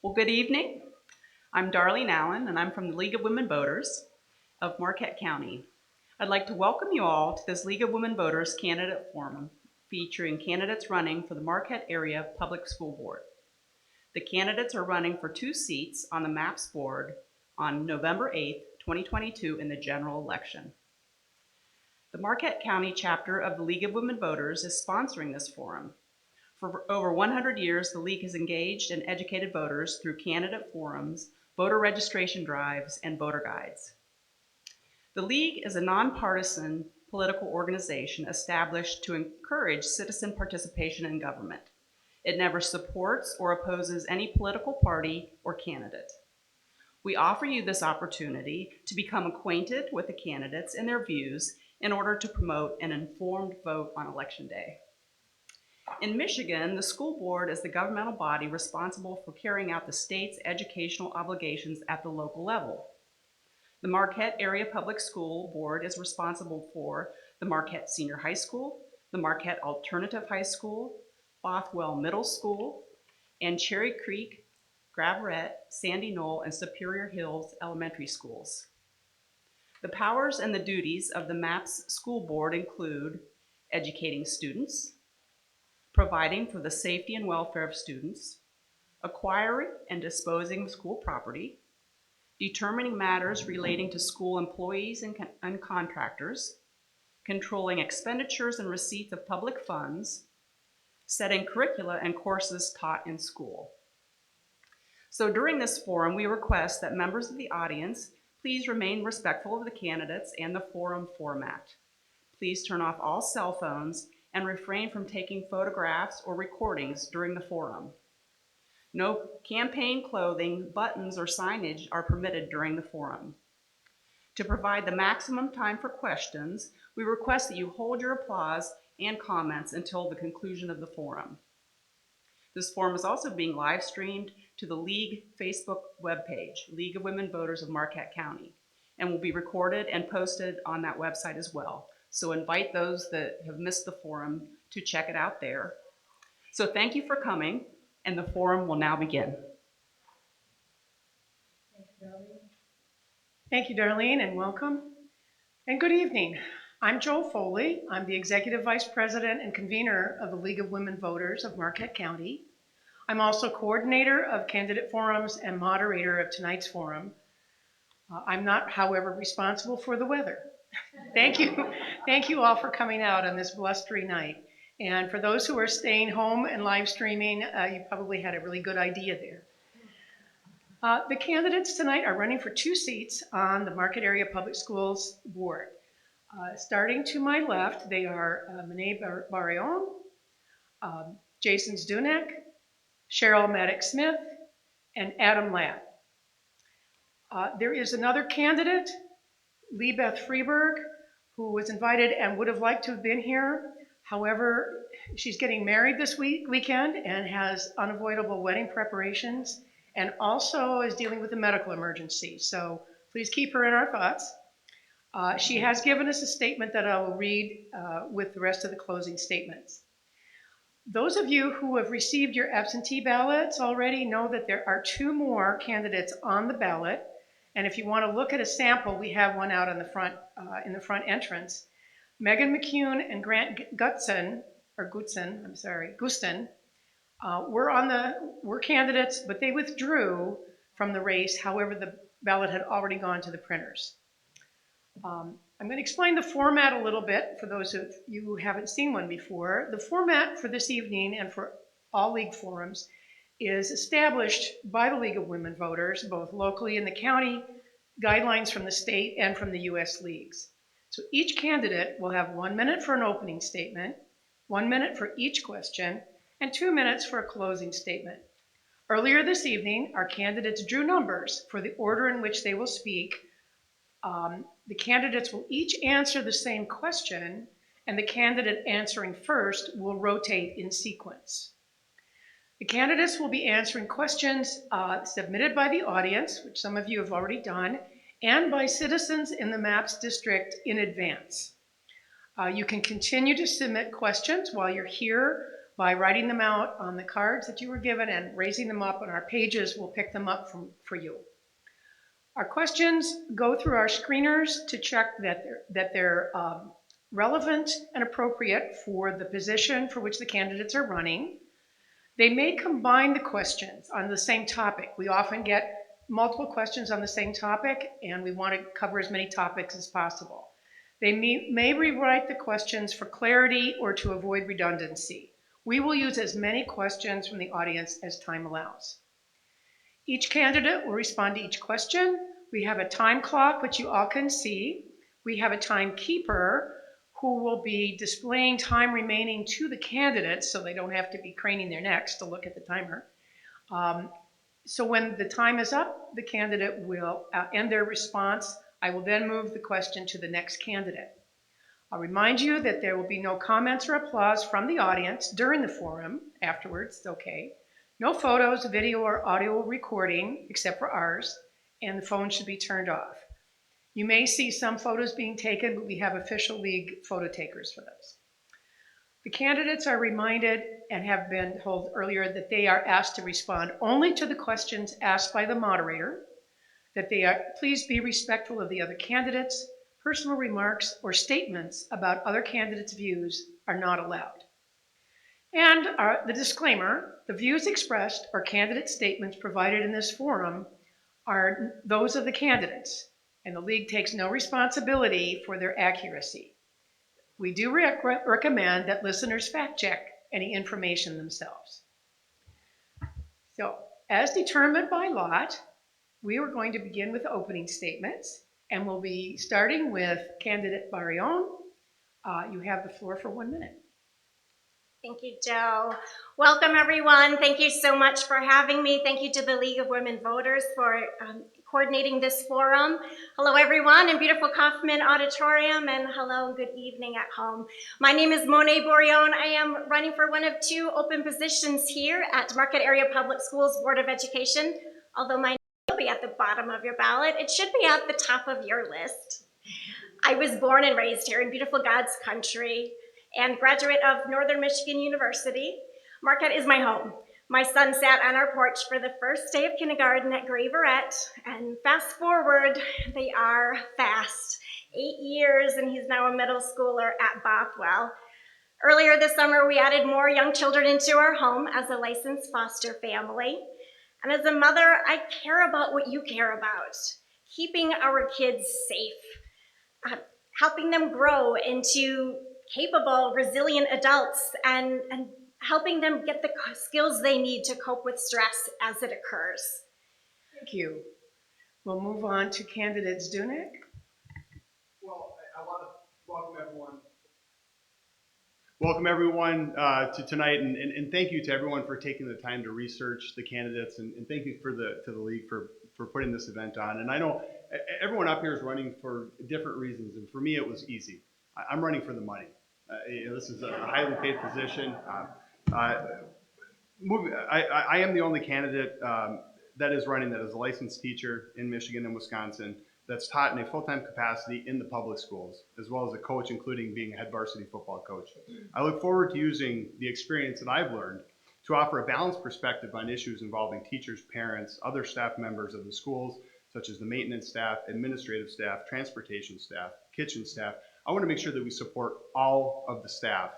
Well, good evening. I'm Darlene Allen, and I'm from the League of Women Voters of Marquette County. I'd like to welcome you all to this League of Women Voters Candidate Forum featuring candidates running for the Marquette Area Public School Board. The candidates are running for 2 seats on the MAPS board on November 8th, 2022 in the general election. The Marquette County chapter of the League of Women Voters is sponsoring this forum. For over 100 years, the League has engaged and educated voters through candidate forums, voter registration drives, and voter guides. The League is a nonpartisan political organization established to encourage citizen participation in government. It never supports or opposes any political party or candidate. We offer you this opportunity to become acquainted with the candidates and their views in order to promote an informed vote on Election Day. In Michigan, the school board is the governmental body responsible for carrying out the state's educational obligations at the local level. The Marquette Area Public School Board is responsible for the Marquette Senior High School, the Marquette Alternative High School, Bothwell Middle School, and Cherry Creek, Graveret, Sandy Knoll, and Superior Hills Elementary Schools. The powers and the duties of the MAPS School Board include educating students, providing for the safety and welfare of students, acquiring and disposing of school property, determining matters relating to school employees and contractors, controlling expenditures and receipts of public funds, setting curricula and courses taught in school. So during this forum, we request that members of the audience please remain respectful of the candidates and the forum format. Please turn off all cell phones and refrain from taking photographs or recordings during the forum. No campaign clothing, buttons, or signage are permitted during the forum. To provide the maximum time for questions, we request that you hold your applause and comments until the conclusion of the forum. This forum is also being live streamed to the League Facebook webpage, League of Women Voters of Marquette County, and will be recorded and posted on that website as well. So invite those that have missed the forum to check it out there. So thank you for coming, and the forum will now begin. Thank you, Darlene, and welcome. And good evening. I'm Jo Foley. I'm the Executive Vice President and Convener of the League of Women Voters of Marquette County. I'm also coordinator of candidate forums and moderator of tonight's forum. I'm not, however, responsible for the weather. Thank you. Thank you all for coming out on this blustery night. And for those who are staying home and live streaming, you probably had a really good idea there. The candidates tonight are running for 2 seats on the Marquette Area Public Schools Board. Starting to my left, they are Mene Barillon, Jason Zdunek, Cheryl Maddox-Smith, and Adam Ladd. There is another candidate, Leibeth Freeberg, who was invited and would have liked to have been here. However, she's getting married this weekend and has unavoidable wedding preparations, and also is dealing with a medical emergency. So please keep her in our thoughts. She has given us a statement that I will read with the rest of the closing statements. Those of you who have received your absentee ballots already know that there are 2 more candidates on the ballot. And if you want to look at a sample, we have one out on the front, in the front entrance. Megan McCune and Grant Guston, were candidates, but they withdrew from the race. However, the ballot had already gone to the printers. I'm going to explain the format a little bit for those of you who haven't seen one before. The format for this evening and for all league forums is established by the League of Women Voters, both locally in the county, guidelines from the state, and from the U.S. leagues. So each candidate will have 1 minute for an opening statement, 1 minute for each question, and 2 minutes for a closing statement. Earlier this evening, our candidates drew numbers for the order in which they will speak. The candidates will each answer the same question, and the candidate answering first will rotate in sequence. The candidates will be answering questions submitted by the audience, which some of you have already done, and by citizens in the MAPS district in advance. You can continue to submit questions while you're here by writing them out on the cards that you were given and raising them up on our pages. We'll pick them up for you. Our questions go through our screeners to check that they're relevant and appropriate for the position for which the candidates are running. They may combine the questions on the same topic. We often get multiple questions on the same topic, and we want to cover as many topics as possible. They may rewrite the questions for clarity or to avoid redundancy. We will use as many questions from the audience as time allows. Each candidate will respond to each question. We have a time clock, which you all can see. We have a timekeeper who will be displaying time remaining to the candidates so they don't have to be craning their necks to look at the timer. So when the time is up, the candidate will end their response. I will then move the question to the next candidate. I'll remind you that there will be no comments or applause from the audience during the forum. Afterwards, it's okay. No photos, video, or audio recording, except for ours, and the phone should be turned off. You may see some photos being taken, but we have official league photo takers for those. The candidates are reminded and have been told earlier that they are asked to respond only to the questions asked by the moderator, that they are please be respectful of the other candidates. Personal remarks or statements about other candidates' views are not allowed. And the disclaimer, the views expressed or candidate statements provided in this forum are those of the candidates, and the league takes no responsibility for their accuracy. We do recommend that listeners fact check any information themselves. So, as determined by lot, we are going to begin with opening statements, and we'll be starting with candidate Barillon. You have the floor for 1 minute. Thank you, Joe. Welcome, everyone. Thank you so much for having me. Thank you to the League of Women Voters for coordinating this forum. Hello, everyone in beautiful Kaufman Auditorium, and hello, good evening at home. My name is Monet Bourillon. I am running for one of 2 open positions here at Marquette Area Public Schools Board of Education. Although my name will be at the bottom of your ballot, it should be at the top of your list. I was born and raised here in beautiful God's country, and graduate of Northern Michigan University. Marquette is my home. My son sat on our porch for the first day of kindergarten at Gray Verrett, and fast forward, they are fast. 8 years, and he's now a middle schooler at Bothwell. Earlier this summer, we added more young children into our home as a licensed foster family. And as a mother, I care about what you care about, keeping our kids safe, helping them grow into capable, resilient adults, and helping them get the skills they need to cope with stress as it occurs. Thank you. We'll move on to candidate Zdunek. Well, I want to welcome everyone to tonight, and thank you to everyone for taking the time to research the candidates, and thank you to the league for putting this event on. And I know everyone up here is running for different reasons, and for me it was easy. I'm running for the money. This is a highly paid position. I am the only candidate that is running that is a licensed teacher in Michigan and Wisconsin that's taught in a full-time capacity in the public schools, as well as a coach, including being a head varsity football coach. I look forward to using the experience that I've learned to offer a balanced perspective on issues involving teachers, parents, other staff members of the schools, such as the maintenance staff, administrative staff, transportation staff, kitchen staff. I want to make sure that we support all of the staff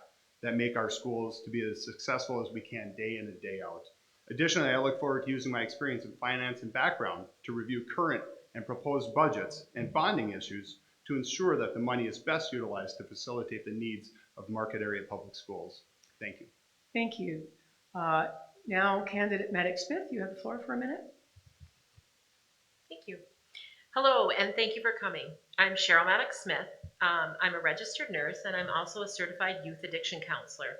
that make our schools to be as successful as we can day in and day out. Additionally, I look forward to using my experience in finance and background to review current and proposed budgets and bonding issues to ensure that the money is best utilized to facilitate the needs of Marquette Area Public Schools. Thank you. Thank you. Now, candidate Maddox Smith, you have the floor for a minute. Thank you. Hello, and thank you for coming. I'm Cheryl Maddox Smith. I'm a registered nurse, and I'm also a certified youth addiction counselor.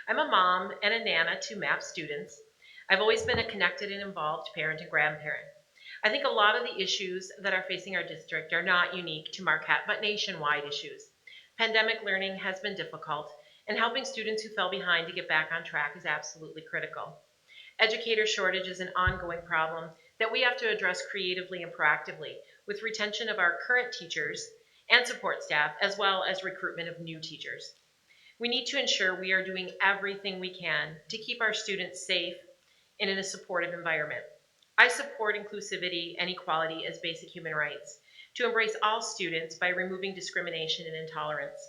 I'm a mom and a nana to MAP students. I've always been a connected and involved parent and grandparent. I think a lot of the issues that are facing our district are not unique to Marquette, but nationwide issues. Pandemic learning has been difficult, and helping students who fell behind to get back on track is absolutely critical. Educator shortage is an ongoing problem that we have to address creatively and proactively with retention of our current teachers and support staff, as well as recruitment of new teachers. We need to ensure we are doing everything we can to keep our students safe and in a supportive environment. I support inclusivity and equality as basic human rights, to embrace all students by removing discrimination and intolerance.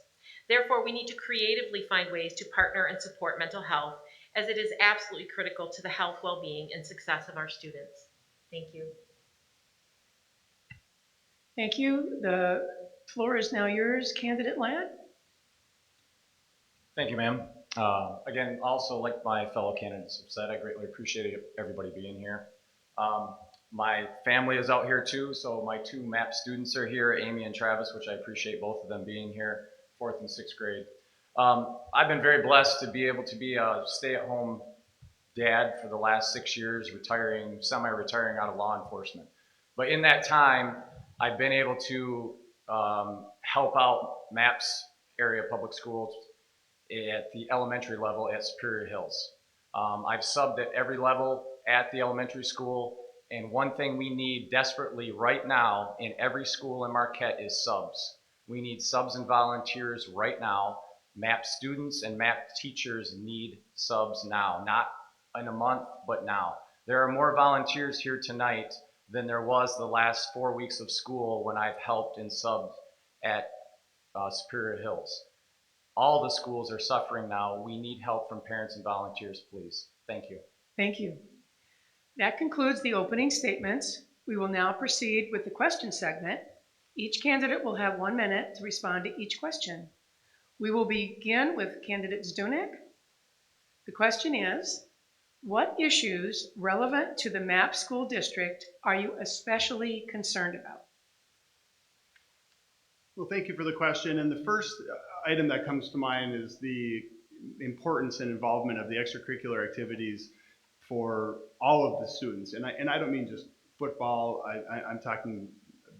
Therefore, we need to creatively find ways to partner and support mental health, as it is absolutely critical to the health, well-being, and success of our students. Thank you. Thank you. The floor is now yours, Candidate Ladd. Thank you, ma'am. Again, also like my fellow candidates have said, I greatly appreciate everybody being here. Um, my family is out here too, so my two MAP students are here, Amy and Travis, which I appreciate both of them being here, 4th and 6th grade. I've been very blessed to be able to be a stay-at-home dad for the last 6 years, semi-retiring out of law enforcement. But in that time, I've been able to help out MAPS area public schools at the elementary level at Superior Hills. I've subbed at every level at the elementary school, and one thing we need desperately right now in every school in Marquette is subs. We need subs and volunteers right now. MAP students and MAP teachers need subs now, not in a month, but now. There are more volunteers here tonight than there was the last 4 weeks of school when I've helped and subbed at Superior Hills. All the schools are suffering now. We need help from parents and volunteers, please. Thank you. Thank you. That concludes the opening statements. We will now proceed with the question segment. Each candidate will have 1 minute to respond to each question. We will begin with candidate Zdunek. The question is, what issues relevant to the MAP school district are you especially concerned about? Well, thank you for the question. And the first item that comes to mind is the importance and involvement of the extracurricular activities for all of the students. And I don't mean just football. I'm talking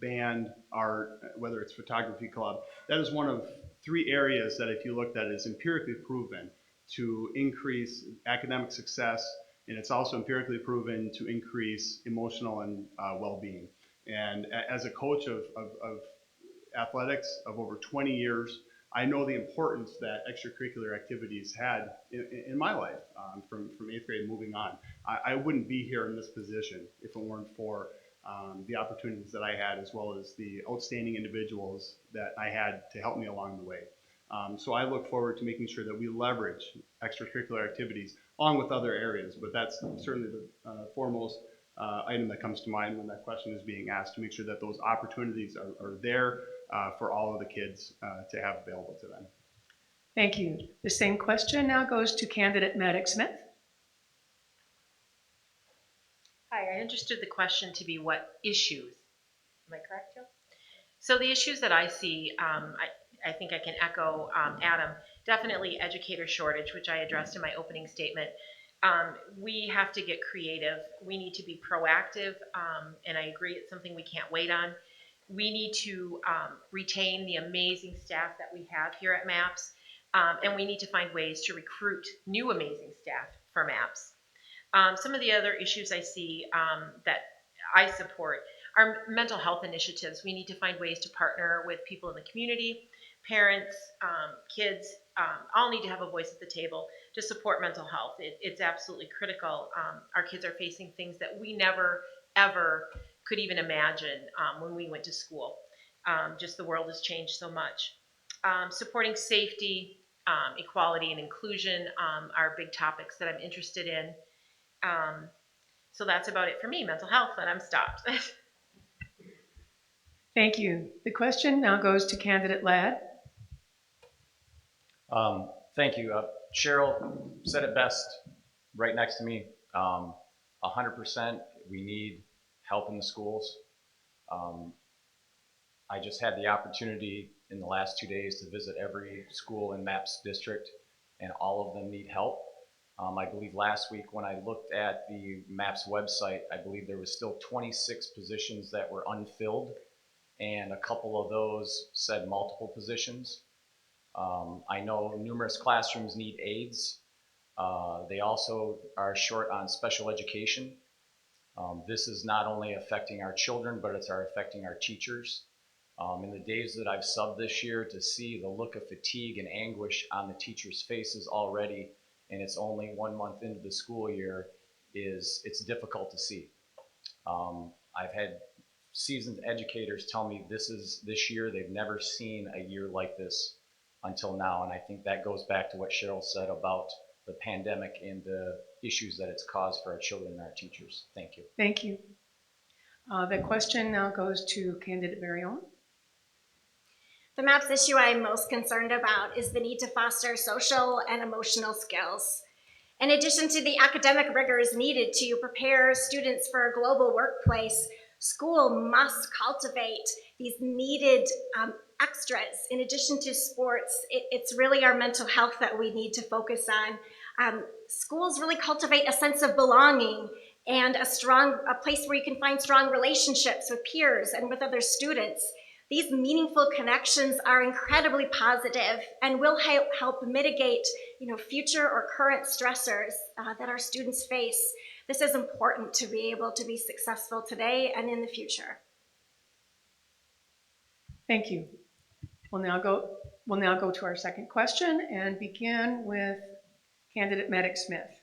band, art, whether it's photography club. That is one of 3 areas that if you looked at it is empirically proven to increase academic success, and it's also empirically proven to increase emotional and well-being. And as a coach of athletics of over 20 years, I know the importance that extracurricular activities had in my life from 8th grade moving on. I wouldn't be here in this position if it weren't for the opportunities that I had, as well as the outstanding individuals that I had to help me along the way. So I look forward to making sure that we leverage extracurricular activities along with other areas, but that's certainly the foremost item that comes to mind when that question is being asked, to make sure that those opportunities are there for all of the kids to have available to them. Thank you. The same question now goes to candidate Maddox Smith. Hi, I understood the question to be what issues. Am I correct, Jill? So the issues that I see, I think I can echo Adam. Definitely educator shortage, which I addressed in my opening statement. We have to get creative. We need to be proactive, and I agree it's something we can't wait on. We need to retain the amazing staff that we have here at MAPS, and we need to find ways to recruit new amazing staff for MAPS. Some of the other issues I see that I support are mental health initiatives. We need to find ways to partner with people in the community, parents, kids, all need to have a voice at the table to support mental health. It's absolutely critical. Our kids are facing things that we never, ever could even imagine when we went to school. Just the world has changed so much. Supporting safety, equality, and inclusion are big topics that I'm interested in. So that's about it for me, mental health, and I'm stopped. Thank you. The question now goes to candidate Ladd. Thank you. Cheryl said it best right next to me. 100% we need help in the schools. I just had the opportunity in the last 2 days to visit every school in MAPS district, and all of them need help. I believe last week when I looked at the MAPS website, I believe there was still 26 positions that were unfilled, and a couple of those said multiple positions. I know numerous classrooms need aides. They also are short on special education. This is not only affecting our children, but it's affecting our teachers. In the days that I've subbed this year, to see the look of fatigue and anguish on the teachers' faces already, and it's only 1 month into the school year, it's difficult to see. I've had seasoned educators tell me this year they've never seen a year like this until now, and I think that goes back to what Cheryl said about the pandemic and the issues that it's caused for our children and our teachers. Thank you. Thank you. The question now goes to candidate Baryon. The MAPS issue I'm most concerned about is the need to foster social and emotional skills. In addition to the academic rigors needed to prepare students for a global workplace, school must cultivate these needed extras. In addition to sports, it's really our mental health that we need to focus on. Schools really cultivate a sense of belonging and a place where you can find strong relationships with peers and with other students. These meaningful connections are incredibly positive and will help mitigate, future or current stressors that our students face. This is important to be able to be successful today and in the future. Thank you. We'll now go to our second question and begin with candidate Maddox Smith.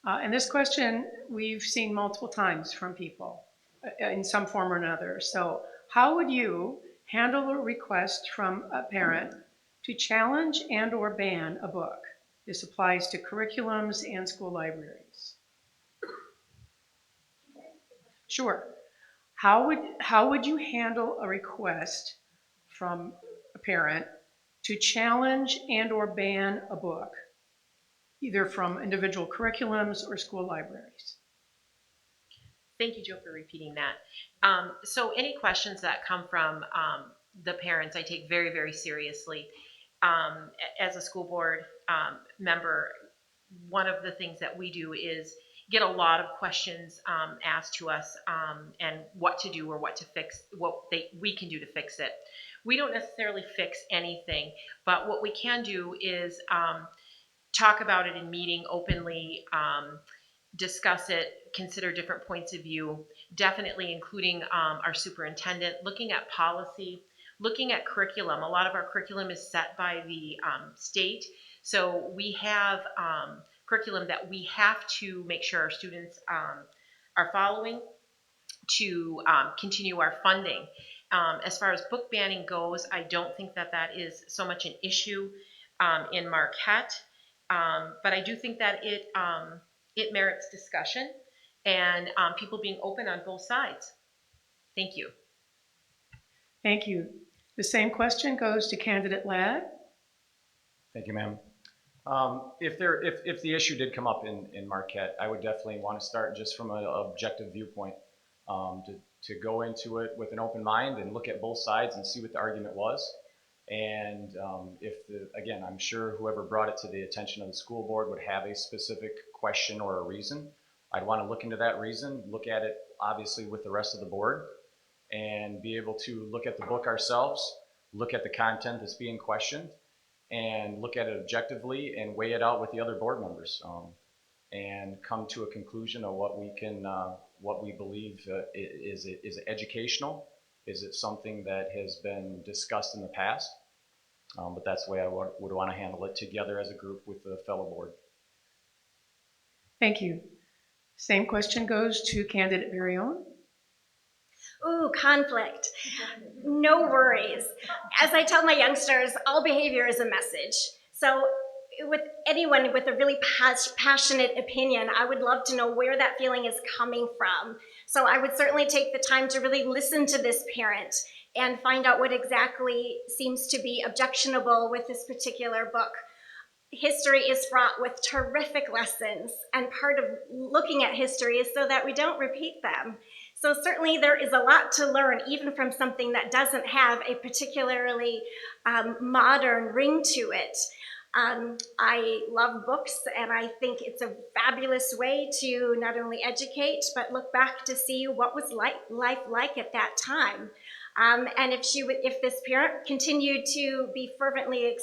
And this question we've seen multiple times from people in some form or another. So, how would you handle a request from a parent to challenge and or ban a book? This applies to curriculums and school libraries. Sure. How would you handle a request from a parent to challenge and or ban a book, either from individual curriculums or school libraries? Thank you, Joe, for repeating that. So any questions that come from the parents, I take very, very seriously. As a school board member, one of the things that we do is get a lot of questions asked to us and what to do or what to fix, we can do to fix it. We don't necessarily fix anything, but what we can do is talk about it in meeting openly, discuss it, consider different points of view, definitely including our superintendent, looking at policy, looking at curriculum. A lot of our curriculum is set by the state, so we have curriculum that we have to make sure our students are following to continue our funding. As far as book banning goes, I don't think that is so much an issue in Marquette, but I do think that it merits discussion and people being open on both sides. Thank you. Thank you. The same question goes to candidate Ladd. Thank you, ma'am. If the issue did come up in Marquette, I would definitely want to start just from an objective viewpoint, to go into it with an open mind and look at both sides and see what the argument was. And again, I'm sure whoever brought it to the attention of the school board would have a specific question or a reason. I'd want to look into that reason, look at it obviously with the rest of the board, and be able to look at the book ourselves, look at the content that's being questioned, and look at it objectively and weigh it out with the other board members, and come to a conclusion of what we believe is it educational. Is it something that has been discussed in the past? But that's the way I would want to handle it together as a group with the fellow board. Thank you. Same question goes to candidate Baryon. Ooh, conflict. No worries. As I tell my youngsters, all behavior is a message. So with anyone with a really passionate opinion, I would love to know where that feeling is coming from. So I would certainly take the time to really listen to this parent and find out what exactly seems to be objectionable with this particular book. History is fraught with terrific lessons, and part of looking at history is so that we don't repeat them. So certainly there is a lot to learn, even from something that doesn't have a particularly modern ring to it. I love books, and I think it's a fabulous way to not only educate, but look back to see what was life like at that time. And if this parent continued to be fervently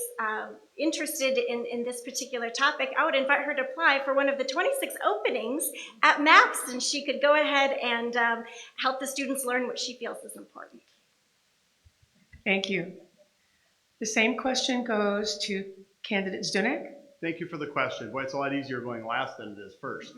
interested in this particular topic, I would invite her to apply for one of the 26 openings at MAPS, and she could go ahead and help the students learn what she feels is important. Thank you. The same question goes to candidate Zdunek. Thank you for the question. Boy, it's a lot easier going last than it is first.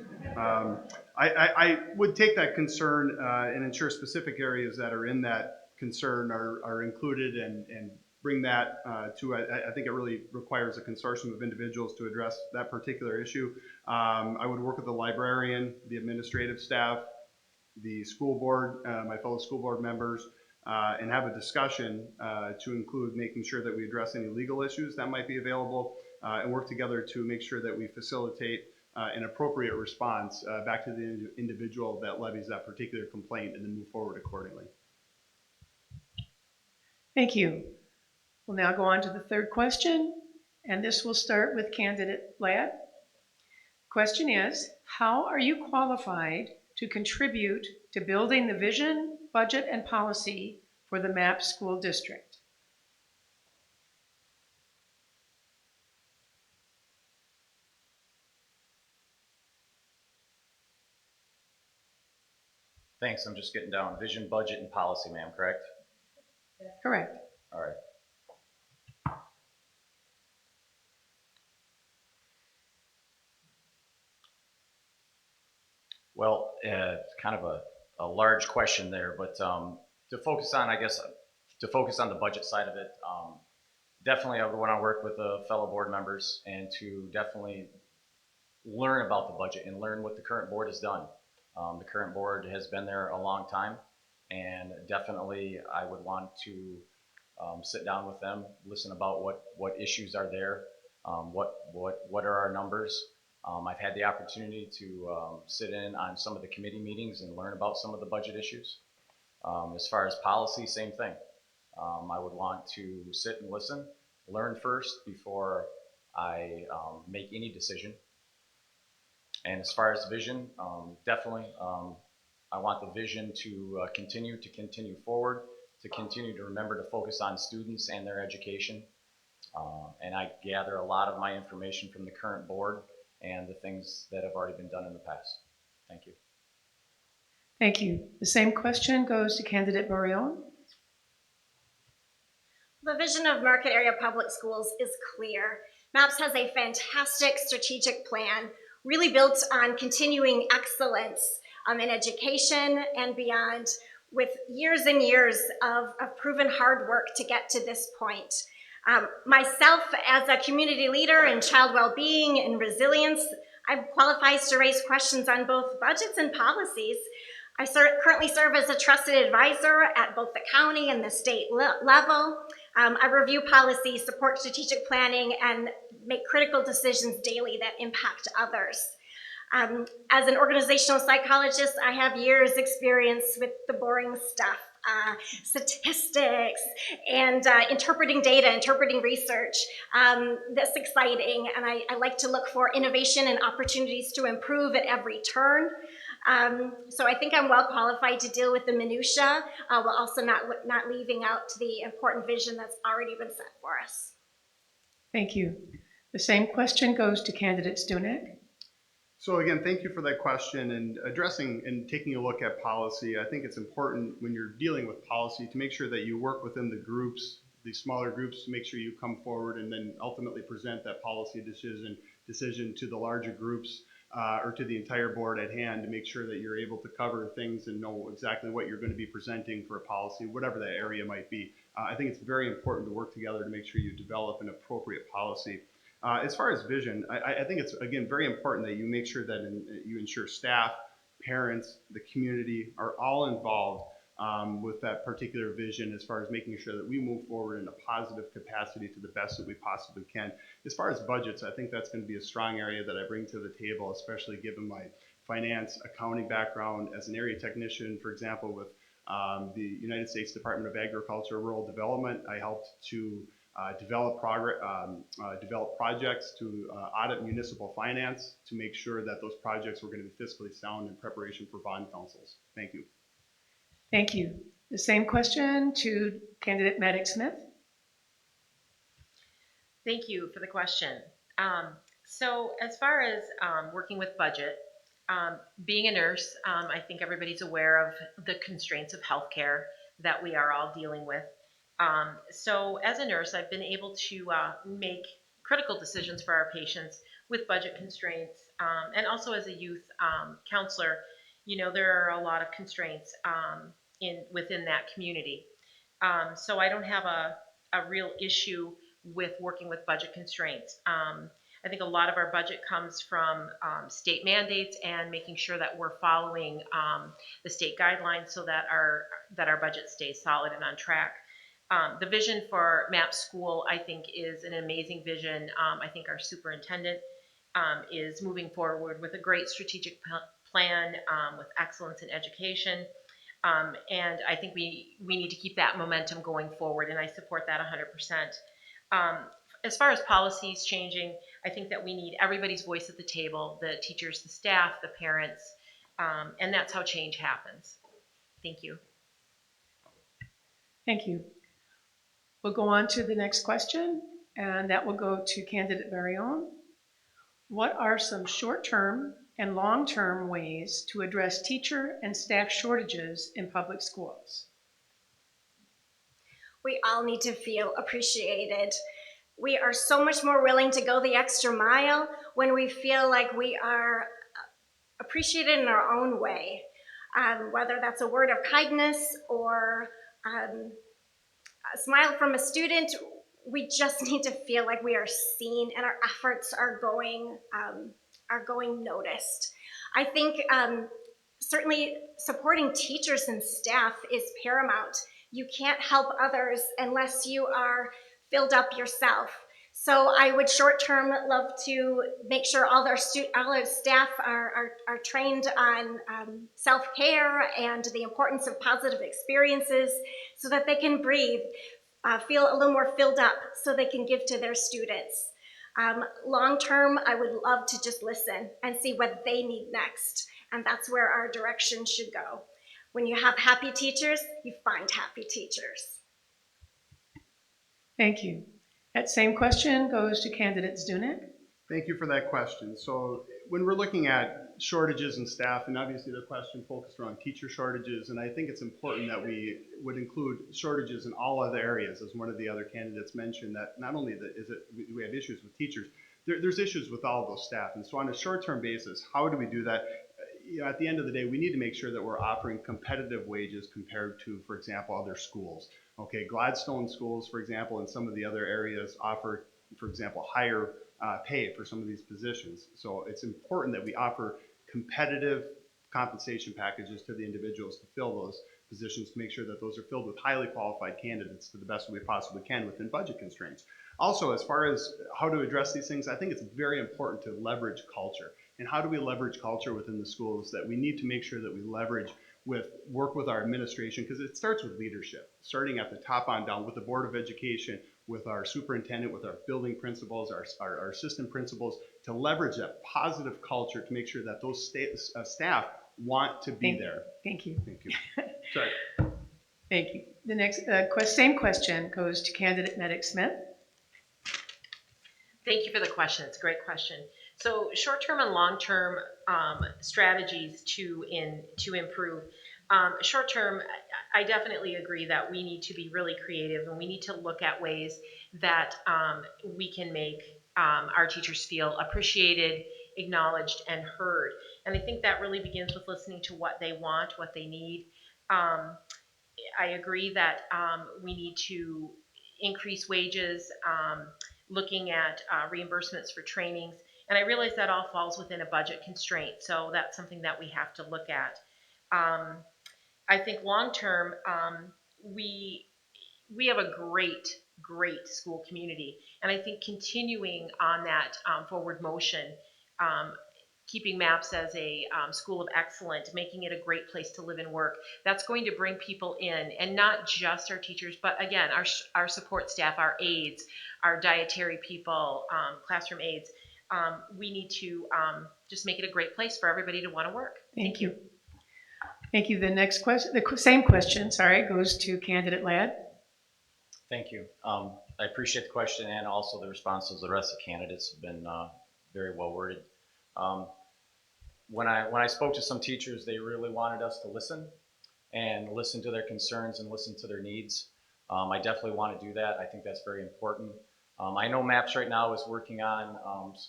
I would take that concern and ensure specific areas that are in that concern are included and bring that to, I think it really requires a consortium of individuals to address that particular issue. I would work with the librarian, the administrative staff, the school board, my fellow school board members, and have a discussion to include making sure that we address any legal issues that might be available and work together to make sure that we facilitate an appropriate response back to the individual that levies that particular complaint and then move forward accordingly. Thank you. We'll now go on to the third question, and this will start with candidate Ladd. Question is, how are you qualified to contribute to building the vision, budget, and policy for the MAP school district? Thanks, I'm just getting down. Vision, budget, and policy, ma'am, correct? Correct. All right. Well, kind of a large question there, but to focus on, I guess, to focus on the budget side of it, definitely I would want to work with the fellow board members and to definitely learn about the budget and learn what the current board has done. The current board has been there a long time, and definitely I would want to sit down with them, listen about what issues are there, what are our numbers. I've had the opportunity to sit in on some of the committee meetings and learn about some of the budget issues. As far as policy, same thing. I would want to sit and listen, learn first before I make any decision. And as far as vision, definitely, I want the vision to continue forward, to continue to remember to focus on students and their education. And I gather a lot of my information from the current board and the things that have already been done in the past. Thank you. Thank you. The same question goes to candidate Barion. The vision of Marquette Area Public Schools is clear. MAPS has a fantastic strategic plan, really built on continuing excellence in education and beyond, with years and years of proven hard work to get to this point. Myself, as a community leader in child well-being and resilience, I'm qualified to raise questions on both budgets and policies. I currently serve as a trusted advisor at both the county and the state level. I review policy, support strategic planning, and make critical decisions daily that impact others. As an organizational psychologist, I have years experience with the boring stuff, statistics, and interpreting data, interpreting research. That's exciting, and I like to look for innovation and opportunities to improve at every turn. So I think I'm well qualified to deal with the minutia, while also not leaving out the important vision that's already been set for us. Thank you. The same question goes to candidate Zdunek. So again, thank you for that question and addressing and taking a look at policy. I think it's important when you're dealing with policy to make sure that you work within the groups, the smaller groups, to make sure you come forward and then ultimately present that policy decision to the larger groups or to the entire board at hand to make sure that you're able to cover things and know exactly what you're going to be presenting for a policy, whatever that area might be. I think it's very important to work together to make sure you develop an appropriate policy. As far as vision, I think it's, again, very important that you make sure that you ensure staff, parents, the community are all involved with that particular vision as far as making sure that we move forward in a positive capacity to the best that we possibly can. As far as budgets, I think that's going to be a strong area that I bring to the table, especially given my finance, accounting background as an area technician, for example, with the United States Department of Agriculture, Rural Development. I helped to develop projects to audit municipal finance to make sure that those projects were going to be fiscally sound in preparation for bond councils. Thank you. Thank you. The same question to candidate Maddox-Smith. Thank you for the question. So as far as working with budget, being a nurse, I think everybody's aware of the constraints of healthcare that we are all dealing with. So as a nurse, I've been able to make critical decisions for our patients with budget constraints, and also as a youth counselor, you know, there are a lot of constraints within that community. So I don't have a real issue with working with budget constraints. I think a lot of our budget comes from state mandates and making sure that we're following the state guidelines so that our budget stays solid and on track. The vision for MAP School, I think, is an amazing vision. I think our superintendent is moving forward with a great strategic plan with excellence in education. And I think we need to keep that momentum going forward, and I support that 100%. As far as policies changing, I think that we need everybody's voice at the table, the teachers, the staff, the parents, and that's how change happens. Thank you. Thank you. We'll go on to the next question, and that will go to candidate Marion. What are some short-term and long-term ways to address teacher and staff shortages in public schools? We all need to feel appreciated. We are so much more willing to go the extra mile when we feel like we are appreciated in our own way, whether that's a word of kindness or a smile from a student. We just need to feel like we are seen and our efforts are going noticed. I think certainly supporting teachers and staff is paramount. You can't help others unless you are filled up yourself. So I would short-term love to make sure all our staff are trained on self-care and the importance of positive experiences so that they can breathe, feel a little more filled up so they can give to their students. Long-term, I would love to just listen and see what they need next. And that's where our direction should go. When you have happy teachers, you find happy teachers. Thank you. That same question goes to candidate Zdunek. Thank you for that question. So when we're looking at shortages in staff, and obviously the question focused around teacher shortages, and I think it's important that we would include shortages in all other areas, as one of the other candidates mentioned, that not only we have issues with teachers, there's issues with all of those staff. And so on a short-term basis, how do we do that? You know, at the end of the day, we need to make sure that we're offering competitive wages compared to, for example, other schools. Okay, Gladstone schools, for example, and some of the other areas offer, for example, higher pay for some of these positions. So it's important that we offer competitive compensation packages to the individuals to fill those positions, to make sure that those are filled with highly qualified candidates to the best way possibly can within budget constraints. Also, as far as how to address these things, I think it's very important to leverage culture. And how do we leverage culture within the schools? That we need to make sure that we work with our administration, because it starts with leadership, starting at the top on down with the Board of Education, with our superintendent, with our building principals, our assistant principals, to leverage that positive culture to make sure that those staff want to be there. Thank you. Thank you. Sorry. Thank you. The next same question goes to candidate Medic Smith. Thank you for the question. It's a great question. So short-term and long-term strategies to improve. Short-term, I definitely agree that we need to be really creative and we need to look at ways that we can make our teachers feel appreciated, acknowledged, and heard. And I think that really begins with listening to what they want, what they need. I agree that we need to increase wages, looking at reimbursements for trainings. And I realize that all falls within a budget constraint, so that's something that we have to look at. I think long-term, we have a great school community. And I think continuing on that forward motion, keeping MAPS as a school of excellence, making it a great place to live and work, that's going to bring people in, and not just our teachers, but again, our support staff, our aides, our dietary people, classroom aides. We need to just make it a great place for everybody to want to work. Thank you. Thank you. The next question, the same question, goes to candidate Ladd. Thank you. I appreciate the question and also the responses. The rest of the candidates have been very well worded. When I spoke to some teachers, they really wanted us to listen to their concerns and listen to their needs. I definitely want to do that. I think that's very important. I know MAPS right now is working on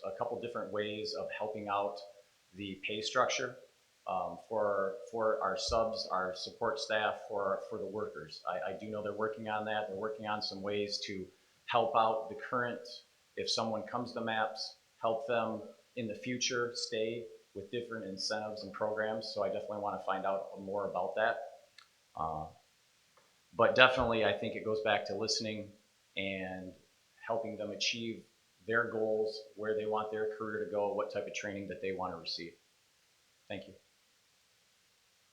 a couple different ways of helping out the pay structure for our subs, our support staff, for the workers. I do know they're working on that. They're working on some ways to help out the current, if someone comes to MAPS, help them in the future stay with different incentives and programs. So I definitely want to find out more about that. But definitely, I think it goes back to listening and helping them achieve their goals, where they want their career to go, what type of training that they want to receive. Thank you.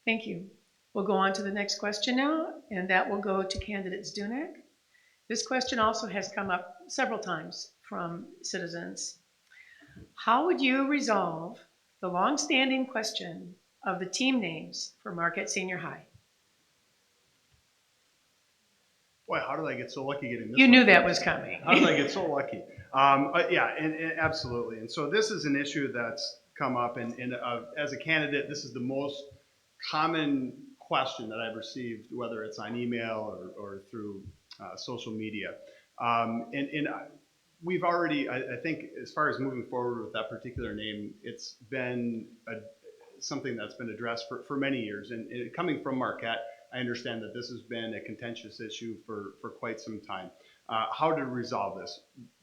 Thank you. We'll go on to the next question now, and that will go to candidate Zdunek. This question also has come up several times from citizens. How would you resolve the longstanding question of the team names for Marquette Senior High? Boy, how did I get so lucky getting this You one knew that first? was coming. How did I get so lucky? Yeah, and absolutely. And so this is an issue that's come up, and as a candidate, this is the most common question that I've received, whether it's on email or through social media. And we've already, I think, as far as moving forward with that particular name, it's been something that's been addressed for many years. And coming from Marquette, I understand that this has been a contentious issue for quite some time. How to resolve this?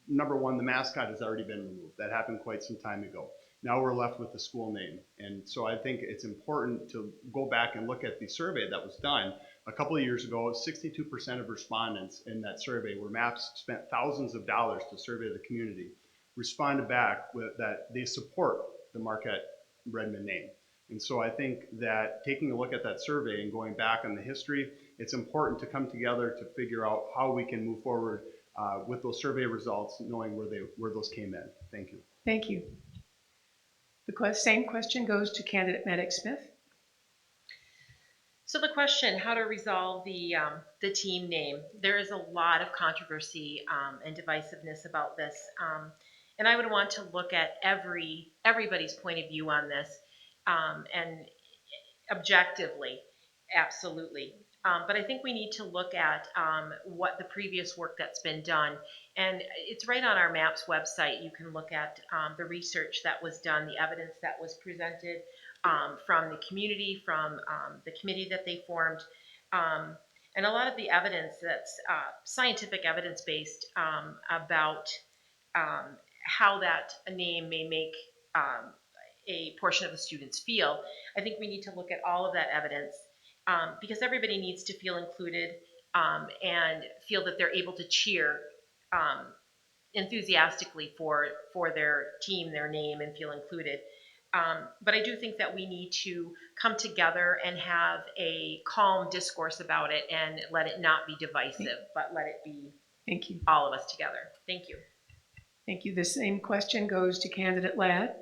Number one, the mascot has already been removed. That happened quite some time ago. Now we're left with the school name. And so I think it's important to go back and look at the survey that was done a couple of years ago. 62% of respondents in that survey, where MAPS spent thousands of dollars to survey the community, responded back with that they support the Marquette Redmond name. And so I think that taking a look at that survey and going back on the history, it's important to come together to figure out how we can move forward with those survey results, knowing where those came in. Thank you. Thank you. The same question goes to candidate Maddox Smith. So the question, how to resolve the team name. There is a lot of controversy and divisiveness about this. And I would want to look at everybody's point of view on this and objectively, absolutely. But I think we need to look at what the previous work that's been done. And it's right on our MAPS website. You can look at the research that was done, the evidence that was presented from the community, from the committee that they formed. And a lot of the evidence that's scientific evidence-based about how that name may make a portion of the students feel. I think we need to look at all of that evidence because everybody needs to feel included and feel that they're able to cheer enthusiastically for their team, their name, and feel included. But I do think that we need to come together and have a calm discourse about it and let it not be divisive, but let it be Thank you. all of us together. Thank you. Thank you. The same question goes to candidate Ladd.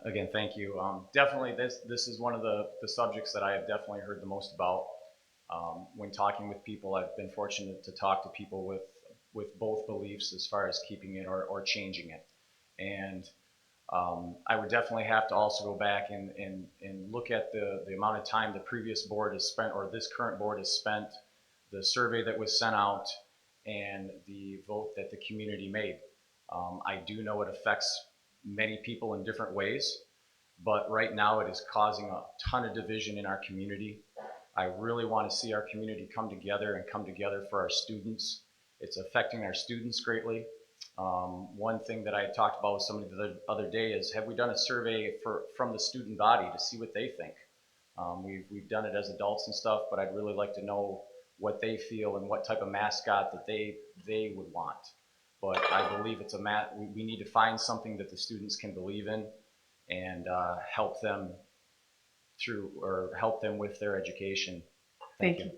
Again, thank you. Definitely, this is one of the subjects that I have definitely heard the most about. When talking with people, I've been fortunate to talk to people with both beliefs as far as keeping it or changing it. And I would definitely have to also go back and look at the amount of time the previous board has spent, or this current board has spent, the survey that was sent out, and the vote that the community made. I do know it affects many people in different ways, but right now it is causing a ton of division in our community. I really want to see our community come together and come together for our students. It's affecting our students greatly. One thing that I talked about with somebody the other day is, have we done a survey from the student body to see what they think? We've done it as adults and stuff, but I'd really like to know what they feel and what type of mascot that they would want. But I believe it's we need to find something that the students can believe in and help them through, or help them with their education. Thank you.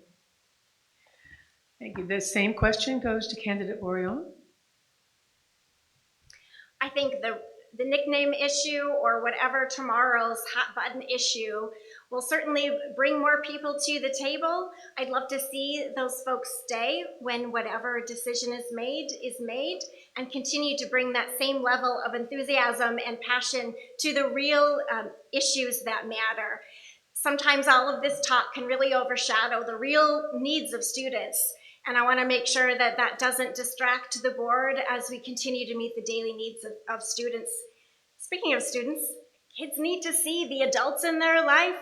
Thank you. The same question goes to candidate Orion. I think the nickname issue, or whatever tomorrow's hot button issue, will certainly bring more people to the table. I'd love to see those folks stay when whatever decision is made, and continue to bring that same level of enthusiasm and passion to the real issues that matter. sometimes all of this talk can really overshadow the real needs of students. And I want to make sure that that doesn't distract the board as we continue to meet the daily needs of students. Speaking of students, kids need to see the adults in their life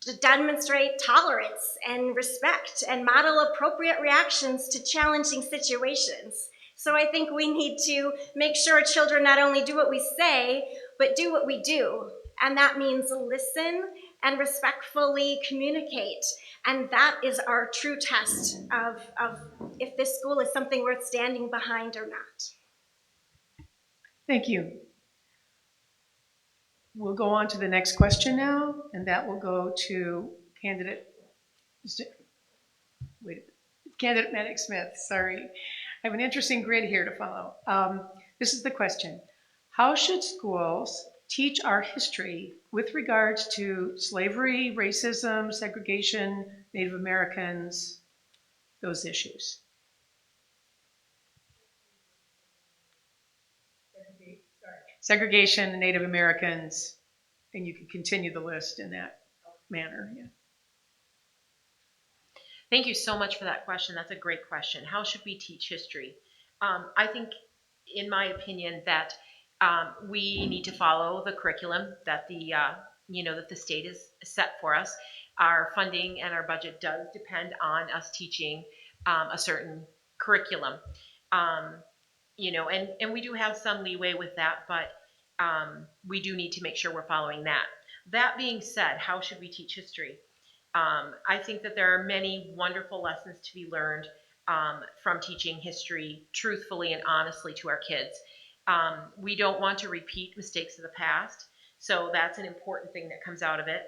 to demonstrate tolerance and respect and model appropriate reactions to challenging situations. So I think we need to make sure children not only do what we say, but do what we do. And that means listen and respectfully communicate. And that is our true test of if this school is something worth standing behind or not. Thank you. We'll go on to the next question now, and that will go to candidate Maddox Smith. Sorry. I have an interesting grid here to follow. This is the question. How should schools teach our history with regards to slavery, racism, segregation, Native Americans, those issues? Segregation, Native Americans, and you can continue the list in that manner. Yeah. Thank you so much for that question. That's a great question. How should we teach history? I think, in my opinion, that we need to follow the curriculum that that the state has set for us. Our funding and our budget does depend on us teaching a certain curriculum. And we do have some leeway with that, but we do need to make sure we're following that. That being said, how should we teach history? I think that there are many wonderful lessons to be learned from teaching history truthfully and honestly to our kids. We don't want to repeat mistakes of the past, so that's an important thing that comes out of it.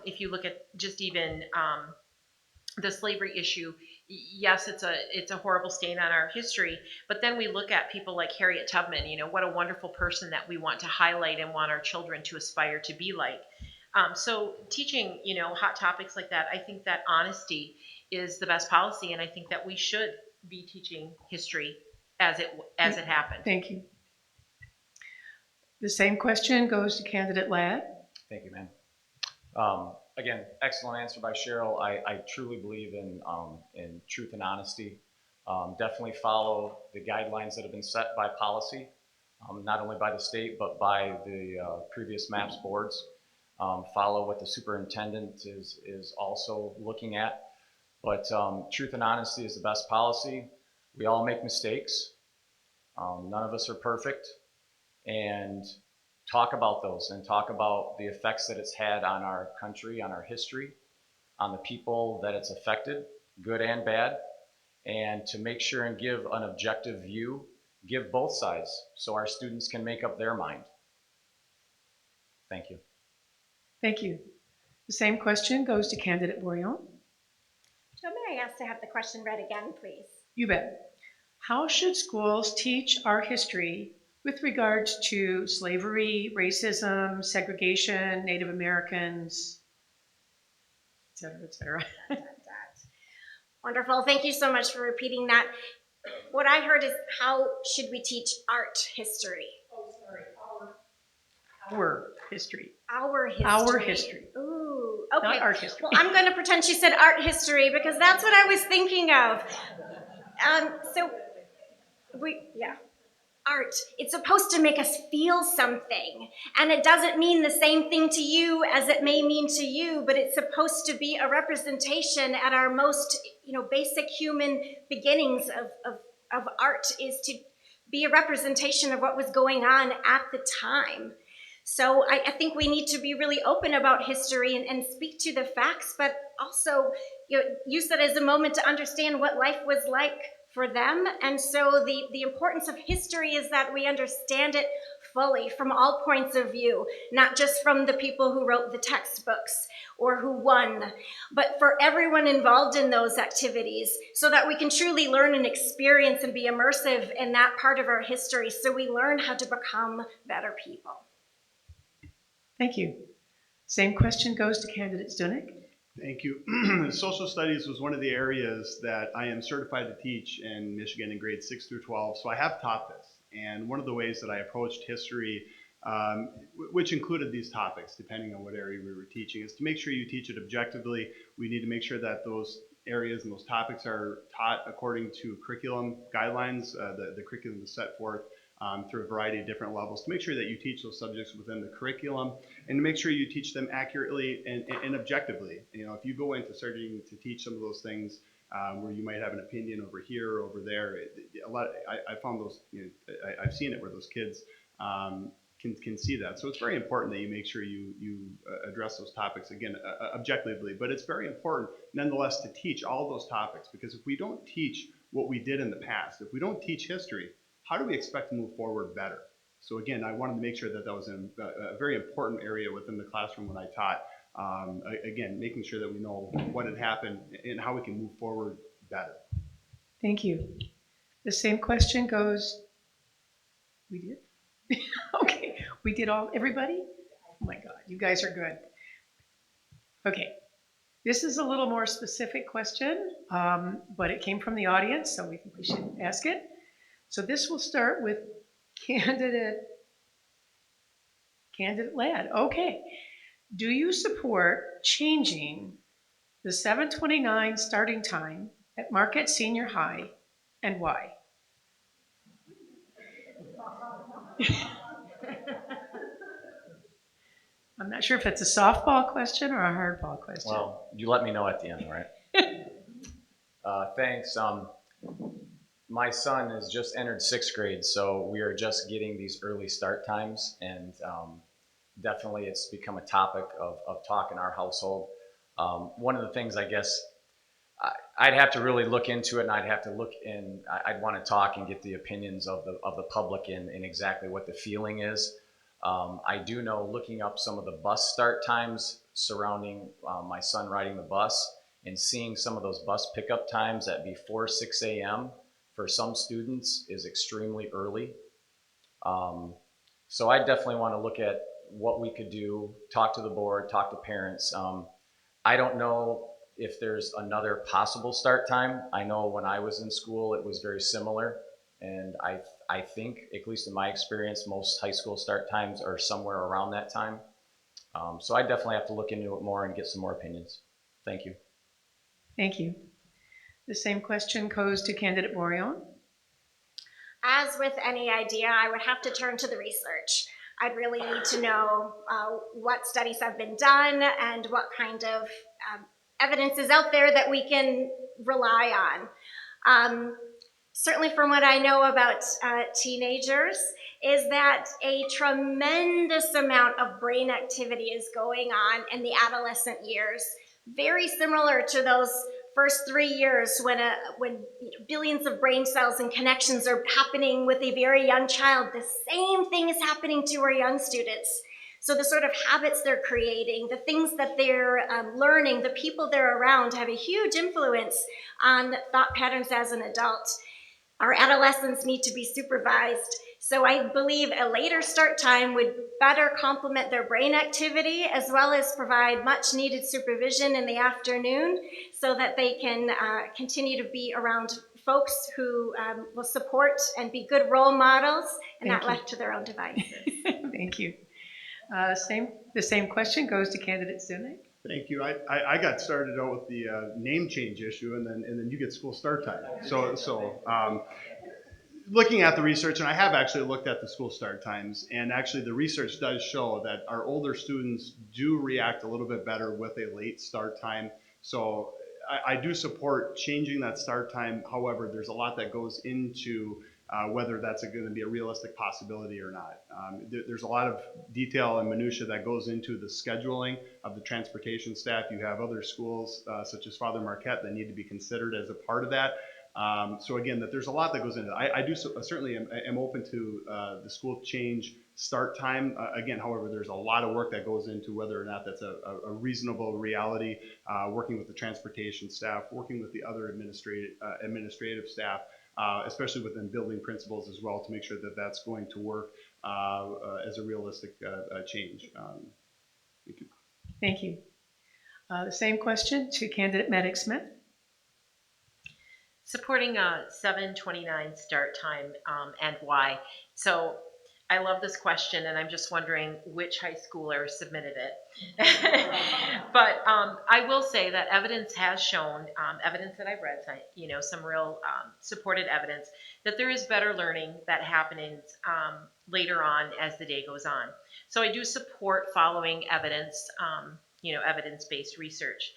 If you look at just even the slavery issue, yes, it's a horrible stain on our history, but then we look at people like Harriet Tubman, what a wonderful person that we want to highlight and want our children to aspire to be like. So teaching, hot topics like that, I think that honesty is the best policy, and I think that we should be teaching history as it happened. Thank you. The same question goes to candidate Ladd. Thank you, ma'am. Again, excellent answer by Cheryl. I truly believe in truth and honesty. Definitely follow the guidelines that have been set by policy, not only by the state, but by the previous MAPS boards. Follow what the superintendent is also looking at. But truth and honesty is the best policy. We all make mistakes. None of us are perfect. And talk about those and talk about the effects that it's had on our country, on our history, on the people that it's affected, good and bad, and to make sure and give an objective view, give both sides so our students can make up their mind. Thank you. Thank you. The same question goes to candidate Bourillon. So may I ask to have the question read again, please? You bet. How should schools teach our history with regards to slavery, racism, segregation, Native Americans, et cetera, et cetera? Wonderful. Thank you so much for repeating that. What I heard is, how should we teach art history? Oh, sorry. Our history. Our history. Our history. Ooh, okay. Not art history. Well, I'm going to pretend she said art history because that's what I was thinking of. Art. It's supposed to make us feel something. And it doesn't mean the same thing to you as it may mean to you, but it's supposed to be a representation at our most, basic human beginnings of art, is to be a representation of what was going on at the time. So I think we need to be really open about history and speak to the facts, but also use that as a moment to understand what life was like for them. And so the importance of history is that we understand it fully from all points of view, not just from the people who wrote the textbooks or who won, but for everyone involved in those activities, so that we can truly learn and experience and be immersive in that part of our history, so we learn how to become better people. Thank you. Same question goes to candidate Zdunek. Thank you. Social studies was one of the areas that I am certified to teach in Michigan in grades 6 through 12, so I have taught this. And one of the ways that I approached history which included these topics, depending on what area we were teaching, is to make sure you teach it objectively. We need to make sure that those areas and those topics are taught according to curriculum guidelines. The curriculum is set forth through a variety of different levels to make sure that you teach those subjects within the curriculum and to make sure you teach them accurately and objectively. You know, if you go into starting to teach some of those things where you might have an opinion over here or over there, I found those, you know, I've seen it where those kids can see that. So it's very important that you make sure you address those topics, again, objectively. But it's very important, nonetheless, to teach all those topics, because if we don't teach what we did in the past, if we don't teach history, how do we expect to move forward better? So again, I wanted to make sure that that was a very important area within the classroom when I taught. Again, making sure that we know what had happened and how we can move forward better. Thank you. The same question goes, we did? Okay, we did everybody? Oh my God, you guys are good. Okay, this is a little more specific question, but it came from the audience, so we think we should ask it. So this will start with candidate Ladd. Okay, do you support changing the 7:29 starting time at Marquette Senior High, and why? I'm not sure if it's a softball question or a hardball question. Well, you let me know at the end, all right? Thanks. My son has just entered 6th grade, so we are just getting these early start times, and definitely it's become a topic of talk in our household. One of the things, I guess, I'd have to really look into it, and I'd have to look in. I'd want to talk and get the opinions of the public in exactly what the feeling is. I do know, looking up some of the bus start times surrounding my son riding the bus and seeing some of those bus pickup times at before 6 a.m. for some students is extremely early. So I definitely want to look at what we could do, talk to the board, talk to parents. I don't know if there's another possible start time. I know when I was in school, it was very similar. And I think, at least in my experience, most high school start times are somewhere around that time. So I definitely have to look into it more and get some more opinions. Thank you. Thank you. The same question goes to candidate Morion. As with any idea, I would have to turn to the research. I'd really need to know what studies have been done and what kind of evidence is out there that we can rely on. Certainly from what I know about teenagers is that a tremendous amount of brain activity is going on in the adolescent years, very similar to those first 3 years when billions of brain cells and connections are happening with a very young child. The same thing is happening to our young students. So the sort of habits they're creating, the things that they're learning, the people they're around have a huge influence on thought patterns as an adult. Our adolescents need to be supervised. So I believe a later start time would better complement their brain activity, as well as provide much needed supervision in the afternoon so that they can continue to be around folks who will support and be good role models and not left to their own devices. Thank you. The same question goes to candidate Zunick. Thank you. I got started out with the name change issue, and then you get school start time. So looking at the research, and I have actually looked at the school start times, and actually the research does show that our older students do react a little bit better with a late start time. So I do support changing that start time. However, there's a lot that goes into whether that's going to be a realistic possibility or not. There's a lot of detail and minutia that goes into the scheduling of the transportation staff. You have other schools such as Father Marquette that need to be considered as a part of that. So again, that there's a lot that goes into it. I do certainly am open to the school change start time. Again, however, there's a lot of work that goes into whether or not that's a reasonable reality, working with the transportation staff, working with the other administrative staff, especially within building principals as well, to make sure that that's going to work as a realistic change. Thank you. Thank you. The same question to candidate Maddox Smith. Supporting a 7:29 start time and why. So I love this question, and I'm just wondering which high schooler submitted it. But I will say that evidence has shown, evidence that I've read, some real supported evidence that there is better learning that happens later on as the day goes on. So I do support following evidence, evidence-based research.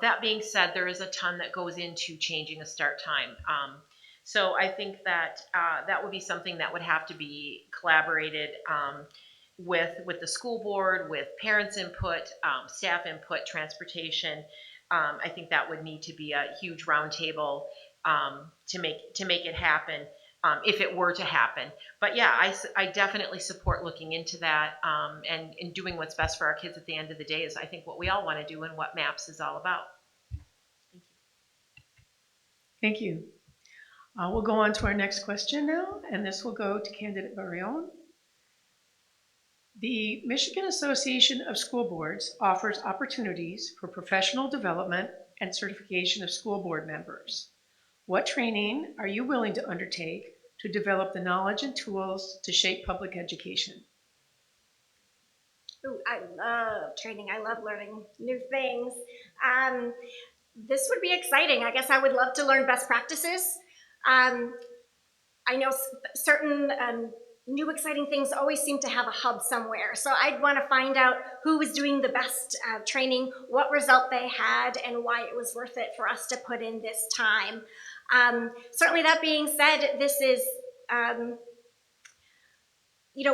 That being said, there is a ton that goes into changing a start time. So I think that that would be something that would have to be collaborated with the school board, with parents' input, staff input, transportation. I think that would need to be a huge roundtable to make it happen. If it were to happen. But yeah, I definitely support looking into that and doing what's best for our kids at the end of the day is I think what we all want to do and what MAPS is all about. Thank you. We'll go on to our next question now, and this will go to candidate Barillon. The Michigan Association of School Boards offers opportunities for professional development and certification of school board members. What training are you willing to undertake to develop the knowledge and tools to shape public education? Ooh, I love training. I love learning new things. This would be exciting. I guess I would love to learn best practices. I know certain new exciting things always seem to have a hub somewhere. So I'd want to find out who was doing the best training, what result they had, and why it was worth it for us to put in this time. Certainly that being said, this is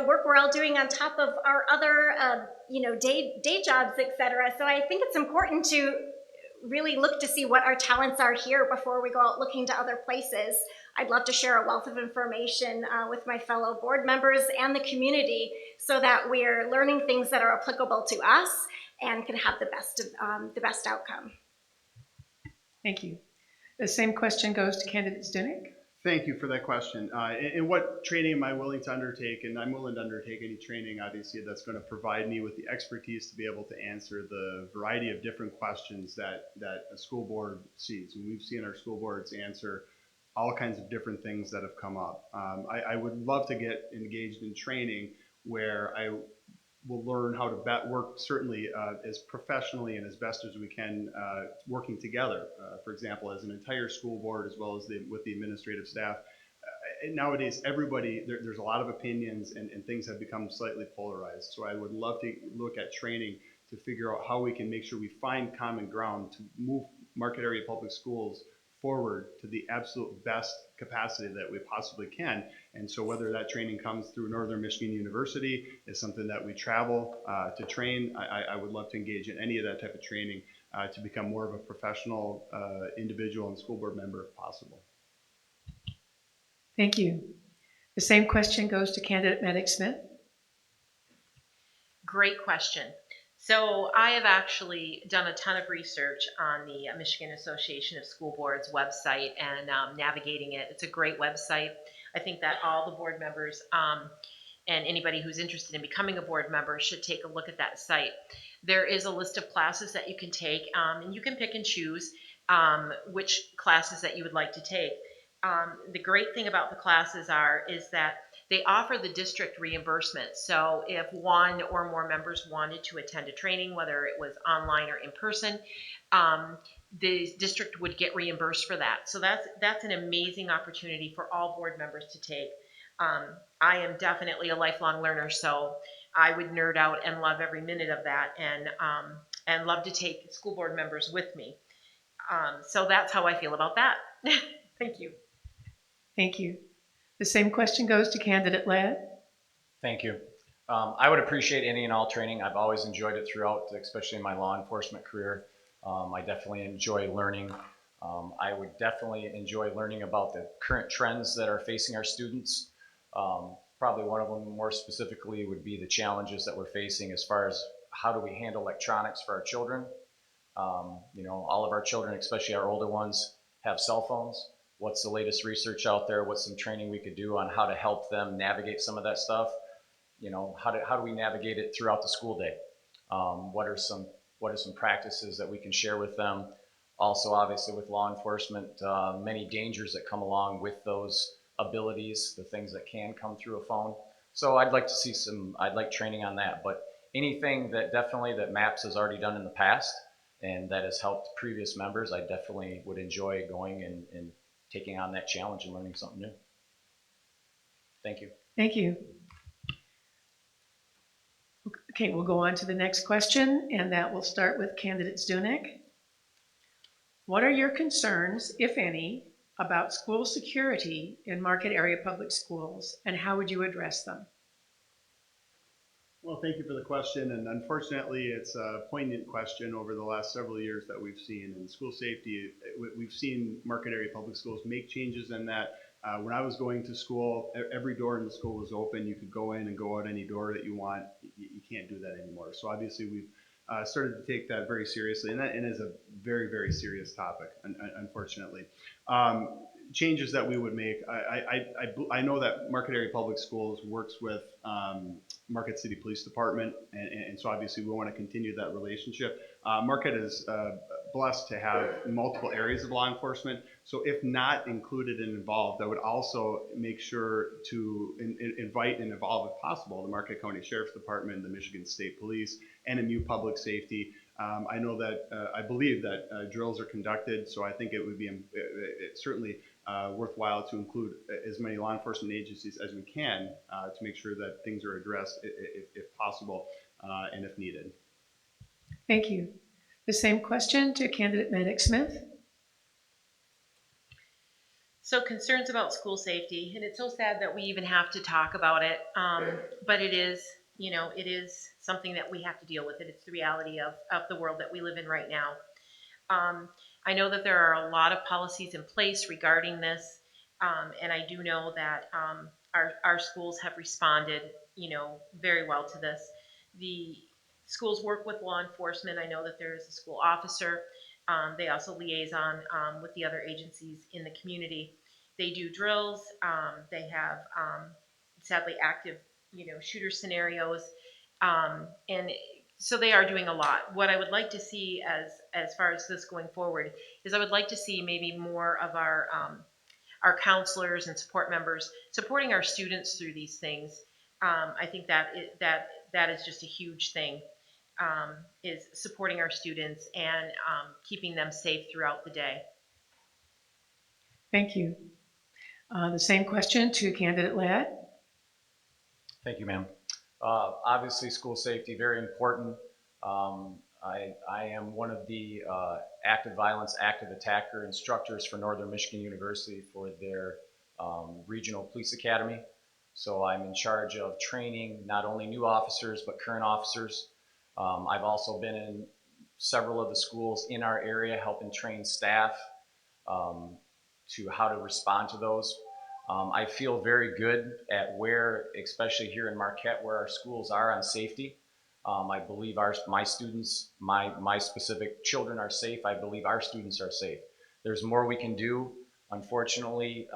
work we're all doing on top of our other day jobs, etc. So I think it's important to really look to see what our talents are here before we go out looking to other places. I'd love to share a wealth of information with my fellow board members and the community so that we're learning things that are applicable to us and can have the best outcome. Thank you. The same question goes to candidate Zdunik. Thank you for that question. And what training am I willing to undertake? And I'm willing to undertake any training, obviously, that's going to provide me with the expertise to be able to answer the variety of different questions that a school board sees. And we've seen our school boards answer all kinds of different things that have come up. I would love to get engaged in training where I will learn how to work certainly as professionally and as best as we can working together. For example, as an entire school board as well as with the administrative staff. Nowadays, there's a lot of opinions and things have become slightly polarized. So I would love to look at training to figure out how we can make sure we find common ground to move Marquette area public schools forward to the absolute best capacity that we possibly can. And so whether that training comes through Northern Michigan University is something that we travel to train, I would love to engage in any of that type of training to become more of a professional individual and school board member if possible. Thank you. The same question goes to candidate Maddox Smith. Great question. So I have actually done a ton of research on the Michigan Association of School Boards website and navigating it. It's a great website. I think that all the board members and anybody who's interested in becoming a board member should take a look at that site. There is a list of classes that you can take, and you can pick and choose which classes that you would like to take. The great thing about the classes is that they offer the district reimbursement. So if one or more members wanted to attend a training, whether it was online or in person, the district would get reimbursed for that. So that's an amazing opportunity for all board members to take. I am definitely a lifelong learner, so I would nerd out and love every minute of that and love to take school board members with me. So that's how I feel about that. Thank you. Thank you. The same question goes to candidate Ladd. Thank you. I would appreciate any and all training. I've always enjoyed it throughout, especially in my law enforcement career. I definitely enjoy learning. I would definitely enjoy learning about the current trends that are facing our students. Probably one of them more specifically would be the challenges that we're facing as far as how do we handle electronics for our children. All of our children, especially our older ones, have cell phones. What's the latest research out there? What's some training we could do on how to help them navigate some of that stuff? How do we navigate it throughout the school day? What are some practices that we can share with them? Also, obviously, with law enforcement, many dangers that come along with those abilities, the things that can come through a phone. So I'd like to see I'd like training on that, but anything that definitely that MAPS has already done in the past and that has helped previous members, I definitely would enjoy going and taking on that challenge and learning something new. Thank you. Thank you. Okay, we'll go on to the next question, and that will start with candidate Zdunek. What are your concerns, if any, about school security in Marquette area public schools, and how would you address them? Well, thank you for the question, and unfortunately, it's a poignant question over the last several years that we've seen. In school safety, we've seen Marquette area public schools make changes in that. When I was going to school, every door in the school was open. You could go in and go out any door that you want. You can't do that anymore. So obviously, we've started to take that very seriously, and that is a very, very serious topic, unfortunately. Changes that we would make, I know that Marquette area public schools works with Marquette City Police Department, and so obviously we want to continue that relationship. Marquette is blessed to have multiple areas of law enforcement, so if not included and involved, I would also make sure to invite and involve, if possible, the Marquette County Sheriff's Department, the Michigan State Police, and MU Public Safety. I know that, I believe that drills are conducted, so I think it would be certainly worthwhile to include as many law enforcement agencies as we can to make sure that things are addressed if possible and if needed. Thank you. The same question to candidate Maddox Smith. So concerns about school safety, and it's so sad that we even have to talk about it, but it is, it is something that we have to deal with. It's the reality of the world that we live in right now. I know that there are a lot of policies in place regarding this, and I do know that our schools have responded, very well to this. The schools work with law enforcement. I know that there is a school officer. They also liaison with the other agencies in the community. They do drills. They have sadly active, shooter scenarios, and so they are doing a lot. What I would like to see as far as this going forward is I would like to see maybe more of our counselors and support members supporting our students through these things. I think that is just a huge thing, is supporting our students and keeping them safe throughout the day. Thank you. The same question to candidate Ladd. Thank you, ma'am. Obviously, school safety, very important. I am one of the active violence, active attacker instructors for Northern Michigan University for their regional police academy. So I'm in charge of training not only new officers, but current officers. I've also been in several of the schools in our area helping train staff to how to respond to those. I feel very good at where, especially here in Marquette, where our schools are on safety. I believe my students, my specific children are safe. I believe our students are safe. There's more we can do. Unfortunately,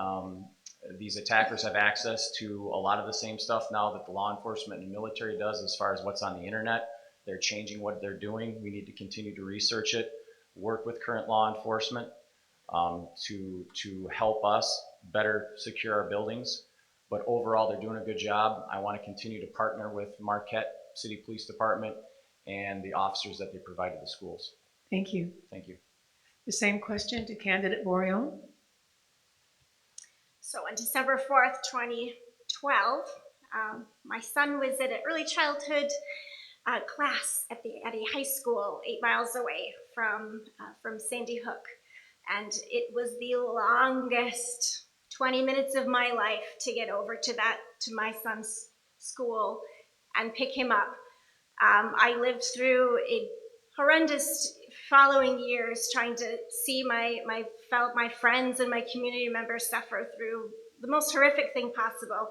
these attackers have access to a lot of the same stuff now that the law enforcement and military does as far as what's on the internet. They're changing what they're doing. We need to continue to research it, work with current law enforcement to help us better secure our buildings. But overall, they're doing a good job. I want to continue to partner with Marquette City Police Department and the officers that they provide to the schools. Thank you. Thank you. The same question to candidate Bourrion. So on December 4th, 2012, my son was at an early childhood class at a high school 8 miles away from Sandy Hook. And it was the longest 20 minutes of my life to get over to my son's school and pick him up. I lived through a horrendous following years trying to see my friends and my community members suffer through the most horrific thing possible.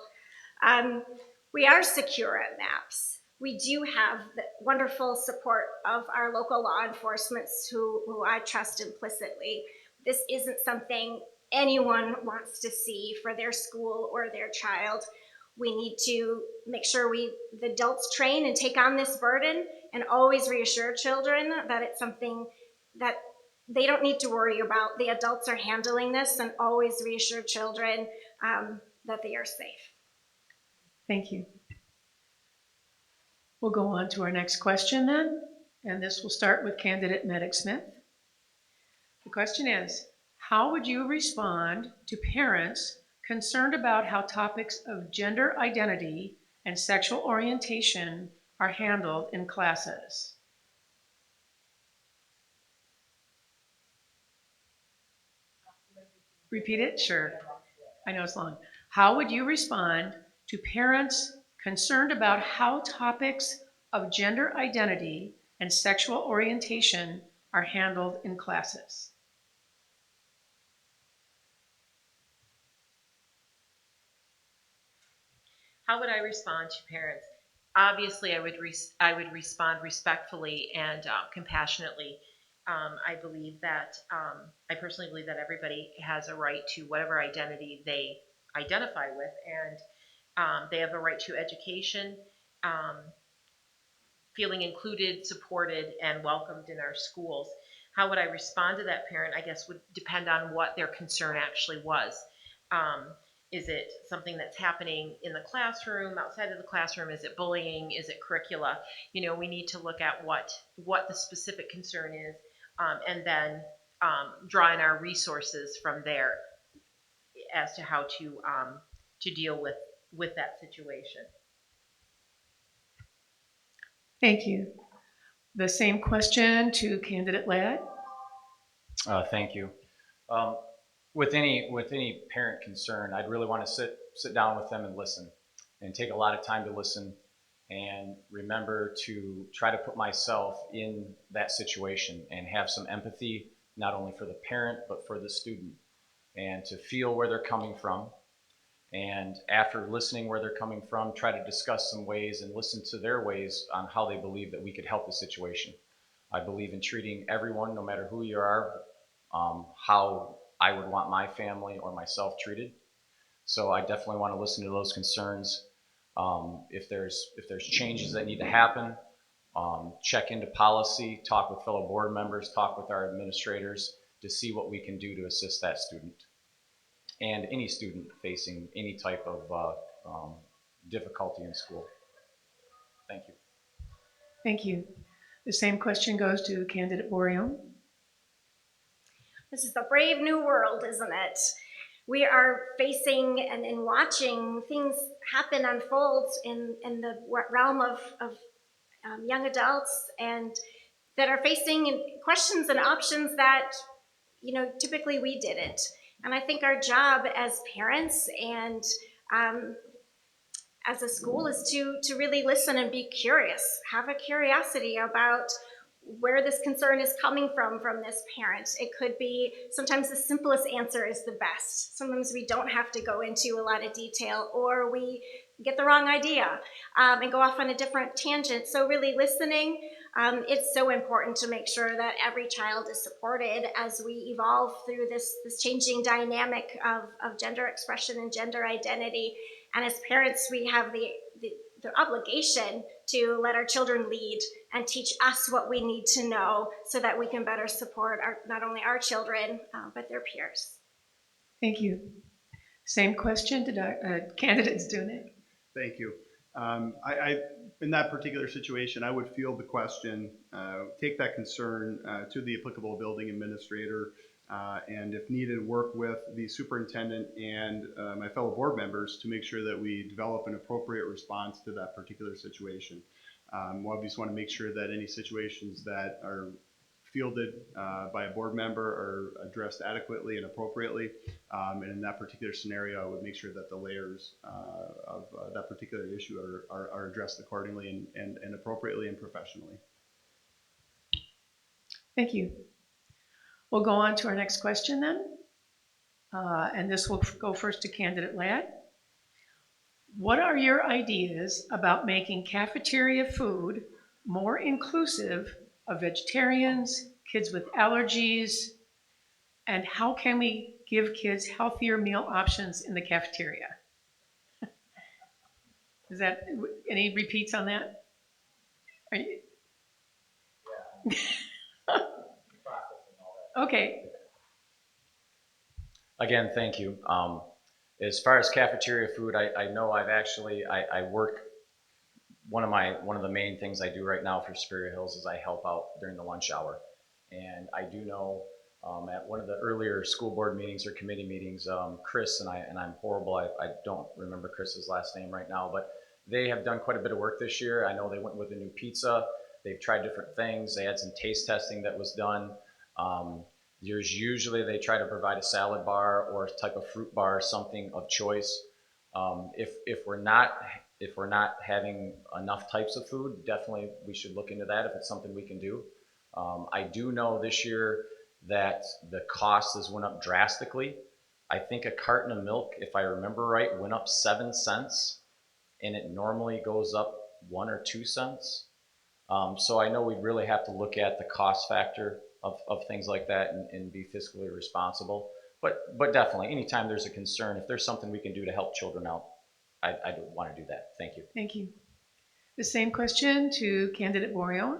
We are secure at MAPS. We do have the wonderful support of our local law enforcement who I trust implicitly. This isn't something anyone wants to see for their school or their child. We need to make sure the adults train and take on this burden and always reassure children that it's something that they don't need to worry about. The adults are handling this, and always reassure children that they are safe. Thank you. We'll go on to our next question then, and this will start with candidate Medic Smith. The question is, how would you respond to parents concerned about how topics of gender identity and sexual orientation are handled in classes? Repeat it? Sure. I know it's long. How would you respond to parents concerned about how topics of gender identity and sexual orientation are handled in classes? How would I respond to parents? Obviously, I would respond respectfully and compassionately. I personally believe that everybody has a right to whatever identity they identify with, and they have a right to education, um, feeling included, supported, and welcomed in our schools. How would I respond to that parent? I guess would depend on what their concern actually was. Um, is it something that's happening in the classroom, outside of the classroom? Is it bullying? Is it curricula? We need to look at what the specific concern is, and then draw in our resources from there as to how to deal with that situation. Thank you. The same question to candidate Ladd. Thank you. Um, with any parent concern, I'd really want to sit down with them and listen, and take a lot of time to listen, and remember to try to put myself in that situation and have some empathy, not only for the parent but for the student, and to feel where they're coming from. And after listening where they're coming from, try to discuss some ways and listen to their ways on how they believe that we could help the situation. I believe in treating everyone, no matter who you are, how I would want my family or myself treated. So I definitely want to listen to those concerns. If there's changes that need to happen, check into policy, talk with fellow board members, talk with our administrators to see what we can do to assist that student and any student facing any type of difficulty in school. Thank you. Thank you. The same question goes to candidate Boreum. This is the brave new world, isn't it? We are facing and watching things happen, unfold in the realm of young adults, and that are facing questions and options that typically we didn't. And I think our job as parents and as a school is to really listen and be curious, have a curiosity about where this concern is coming from this parent. It could be sometimes the simplest answer is the best. Sometimes we don't have to go into a lot of detail, or we get the wrong idea and go off on a different tangent. So really listening, it's so important to make sure that every child is supported as we evolve through this changing dynamic of gender expression and gender identity. And as parents, we have the obligation to let our children lead and teach us what we need to know so that we can better support not only our children, but their peers. Thank you. Same question to candidate Zdunek. Thank you. In that particular situation, I would field the question, take that concern to the applicable building administrator, and if needed, work with the superintendent and my fellow board members to make sure that we develop an appropriate response to that particular situation. We obviously want to make sure that any situations that are fielded by a board member are addressed adequately and appropriately. And in that particular scenario, I would make sure that the layers of that particular issue are addressed accordingly and appropriately and professionally. Thank you. We'll go on to our next question then. And this will go first to candidate Ladd. What are your ideas about making cafeteria food more inclusive of vegetarians, kids with allergies, and how can we give kids healthier meal options in the cafeteria? Is that any repeats on that? Are you... Okay. Again, thank you. As far as cafeteria food, I know I work one of the main things I do right now for Superior Hills is I help out during the lunch hour. And I do know at one of the earlier school board meetings or committee meetings, Chris and I'm horrible. I don't remember Chris's last name right now, but they have done quite a bit of work this year. I know they went with a new pizza. They've tried different things. They had some taste testing that was done. There's usually they try to provide a salad bar or a type of fruit bar, something of choice. If we're not having enough types of food, definitely we should look into that if it's something we can do. I do know this year that the cost has went up drastically. I think a carton of milk, if I remember right, went up 7 cents, and it normally goes up 1 or 2 cents. So I know we really have to look at the cost factor of things like that and be fiscally responsible. But definitely, anytime there's a concern, if there's something we can do to help children out, I want to do that. Thank you. Thank you. The same question to candidate Borion.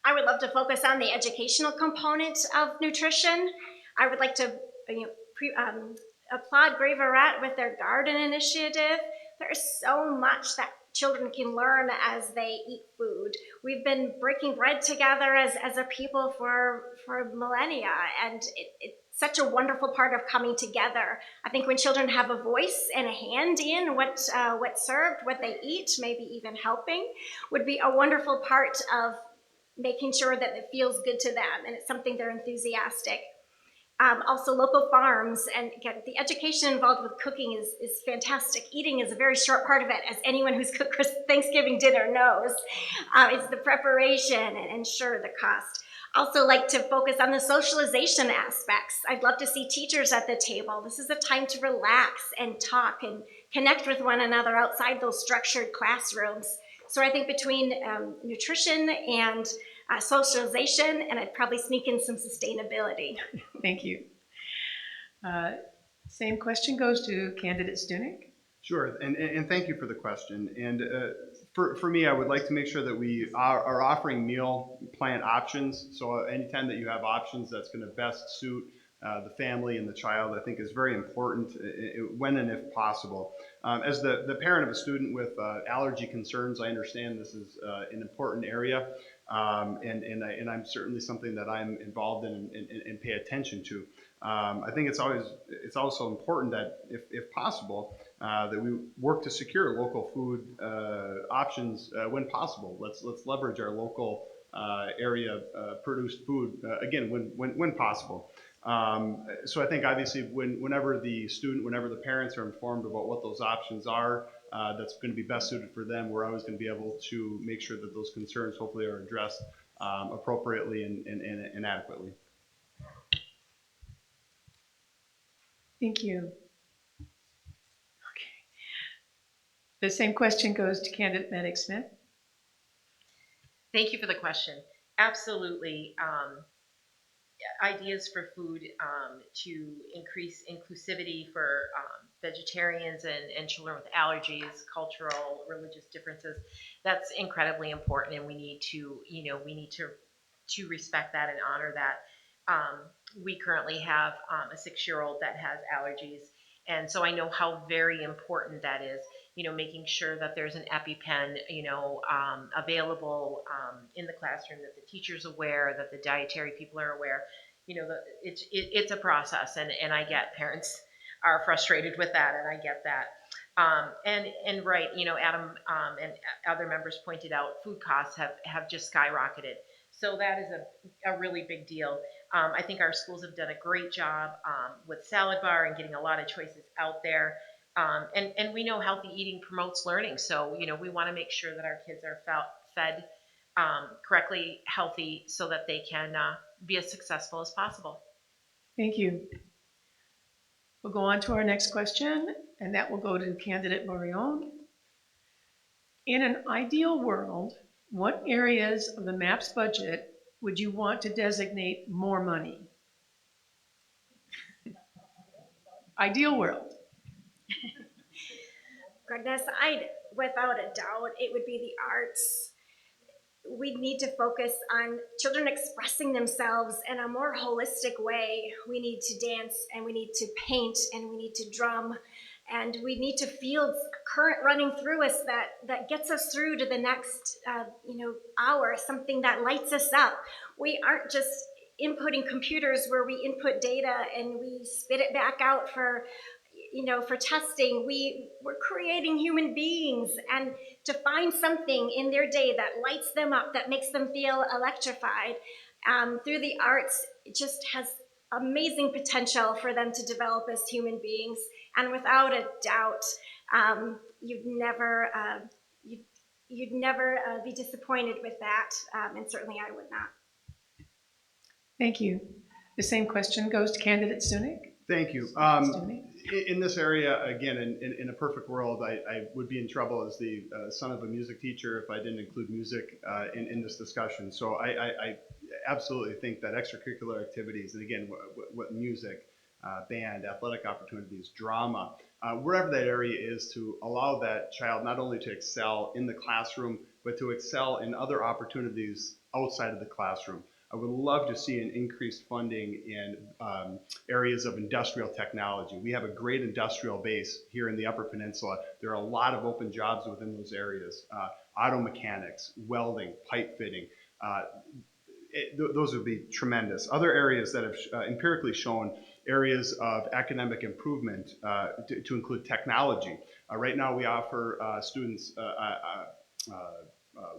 I would love to focus on the educational component of nutrition. I would like to applaud Grey Verret with their garden initiative. There's so much that children can learn as they eat food. We've been breaking bread together as a people for millennia, and it's such a wonderful part of coming together. I think when children have a voice and a hand in what's served, what they eat, maybe even helping, would be a wonderful part of making sure that it feels good to them and it's something they're enthusiastic. Also local farms, and again, the education involved with cooking is fantastic. Eating is a very short part of it, as anyone who's cooked Thanksgiving dinner knows. It's the preparation and sure, the cost. Also like to focus on the socialization aspects. I'd love to see teachers at the table. This is a time to relax and talk and connect with one another outside those structured classrooms. So I think between nutrition and socialization, and I'd probably sneak in some sustainability. Thank you. Same question goes to candidate Stunek. Sure, and thank you for the question. And for me, I would like to make sure that we are offering meal plan options. So anytime that you have options that's going to best suit the family and the child, I think is very important when and if possible. As the parent of a student with allergy concerns, I understand this is an important area, and I'm certainly something that I'm involved in and pay attention to. I think it's also important that if possible, that we work to secure local food options when possible. Let's leverage our local area produced food again when possible. So I think obviously whenever the parents are informed about what those options are, that's going to be best suited for them, we're always going to be able to make sure that those concerns hopefully are addressed appropriately and adequately. Thank you. Okay. The same question goes to candidate Medic Smith. Thank you for the question. Absolutely. Ideas for food to increase inclusivity for vegetarians and children with allergies, cultural, religious differences. That's incredibly important, and we need to respect that and honor that. We currently have a 6-year-old that has allergies, and so I know how very important that is. Making sure that there's an EpiPen, available in the classroom, that the teacher's aware, that the dietary people are aware. It's a process, and I get parents are frustrated with that, and I get that. And right, Adam and other members pointed out, food costs have just skyrocketed. So that is a really big deal. I think our schools have done a great job with Salad Bar and getting a lot of choices out there. And we know healthy eating promotes learning. So, we want to make sure that our kids are fed correctly, healthy, so that they can be as successful as possible. Thank you. We'll go on to our next question, and that will go to candidate Morion. In an ideal world, what areas of the MAPS budget would you want to designate more money? Ideal world. Goodness, without a doubt, it would be the arts. We need to focus on children expressing themselves in a more holistic way. We need to dance, and we need to paint, and we need to drum, And we need to feel current running through us that gets us through to the next, hour, something that lights us up. We aren't just inputting computers where we input data and we spit it back out for testing. We're creating human beings, and to find something in their day that lights them up, that makes them feel electrified through the arts, it just has amazing potential for them to develop as human beings. And without a doubt, you'd never be disappointed with that, and certainly I would not. Thank you. The same question goes to candidate Stunek. Thank you. Stunek. In this area, again, in a perfect world, I would be in trouble as the son of a music teacher if I didn't include music in this discussion. So I absolutely think that extracurricular activities, and again, what music, band, athletic opportunities, drama, wherever that area is, to allow that child not only to excel in the classroom, but to excel in other opportunities outside of the classroom. I would love to see an increased funding in areas of industrial technology. We have a great industrial base here in the Upper Peninsula. There are a lot of open jobs within those areas. Auto mechanics, welding, pipe fitting. Those would be tremendous. Other areas that have empirically shown areas of academic improvement to include technology. Right now we offer students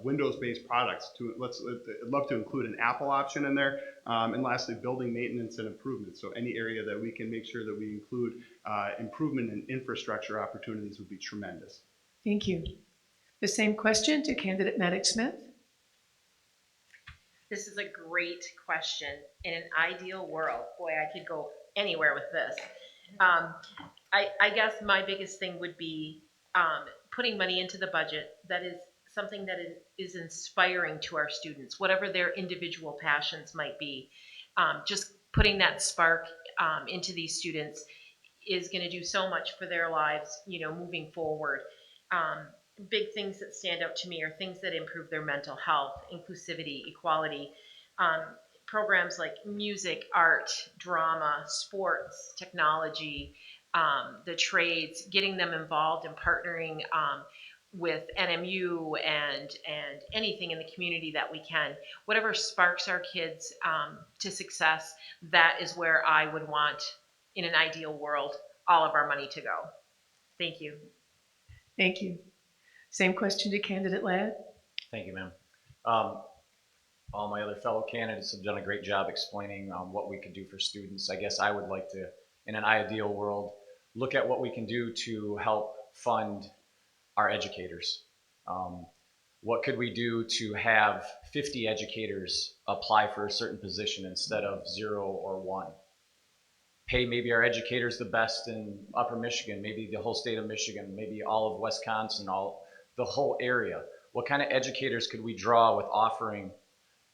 Windows-based products. I'd love to include an Apple option in there. And lastly, building maintenance and improvement. So any area that we can make sure that we include improvement in infrastructure opportunities would be tremendous. Thank you. The same question to candidate Maddox Smith. This is a great question. In an ideal world, boy, I could go anywhere with this. I guess my biggest thing would be putting money into the budget that is something that is inspiring to our students, whatever their individual passions might be. Just putting that spark into these students is going to do so much for their lives, moving forward. Big things that stand out to me are things that improve their mental health, inclusivity, equality. Programs like music, art, drama, sports, technology, the trades, getting them involved and partnering with NMU and anything in the community that we can. Whatever sparks our kids to success, that is where I would want, in an ideal world, all of our money to go. Thank you. Thank you. Same question to candidate Ladd. Thank you, ma'am. All my other fellow candidates have done a great job explaining what we could do for students. I guess I would like to, in an ideal world, look at what we can do to help fund our educators. What could we do to have 50 educators apply for a certain position instead of 0 or 1? Pay maybe our educators the best in Upper Michigan, maybe the whole state of Michigan, maybe all of Wisconsin, the whole area. What kind of educators could we draw with offering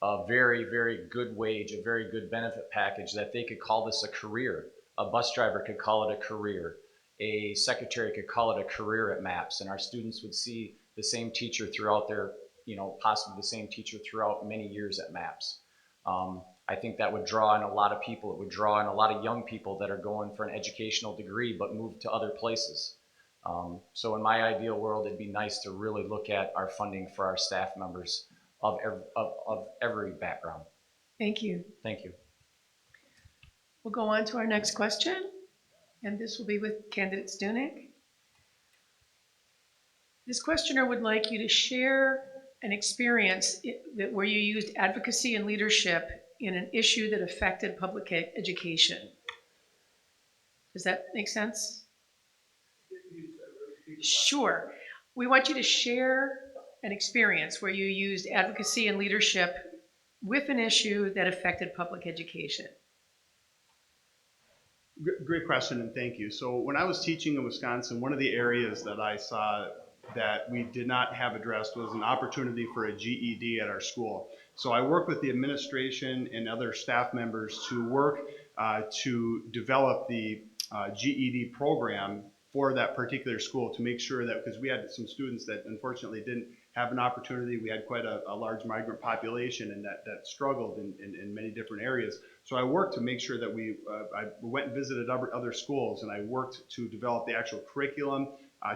a very, very good wage, a very good benefit package that they could call this a career? A bus driver could call it a career. A secretary could call it a career at MAPS, and our students would see the same teacher throughout their, possibly the same teacher throughout many years at MAPS. I think that would draw in a lot of people. It would draw in a lot of young people that are going for an educational degree but move to other places. So in my ideal world, it'd be nice to really look at our funding for our staff members of every background. Thank you. Thank you. We'll go on to our next question, and this will be with candidate Stunek. This questioner would like you to share an experience where you used advocacy and leadership in an issue that affected public education. Does that make sense? Sure. We want you to share an experience where you used advocacy and leadership with an issue that affected public education. Great question, and thank you. So when I was teaching in Wisconsin, one of the areas that I saw that we did not have addressed was an opportunity for a GED at our school. So I worked with the administration and other staff members to work to develop the GED program for that particular school, to make sure that, because we had some students that unfortunately didn't have an opportunity. We had quite a large migrant population, and that struggled in many different areas. So I worked to make sure that I went and visited other schools, and I worked to develop the actual curriculum,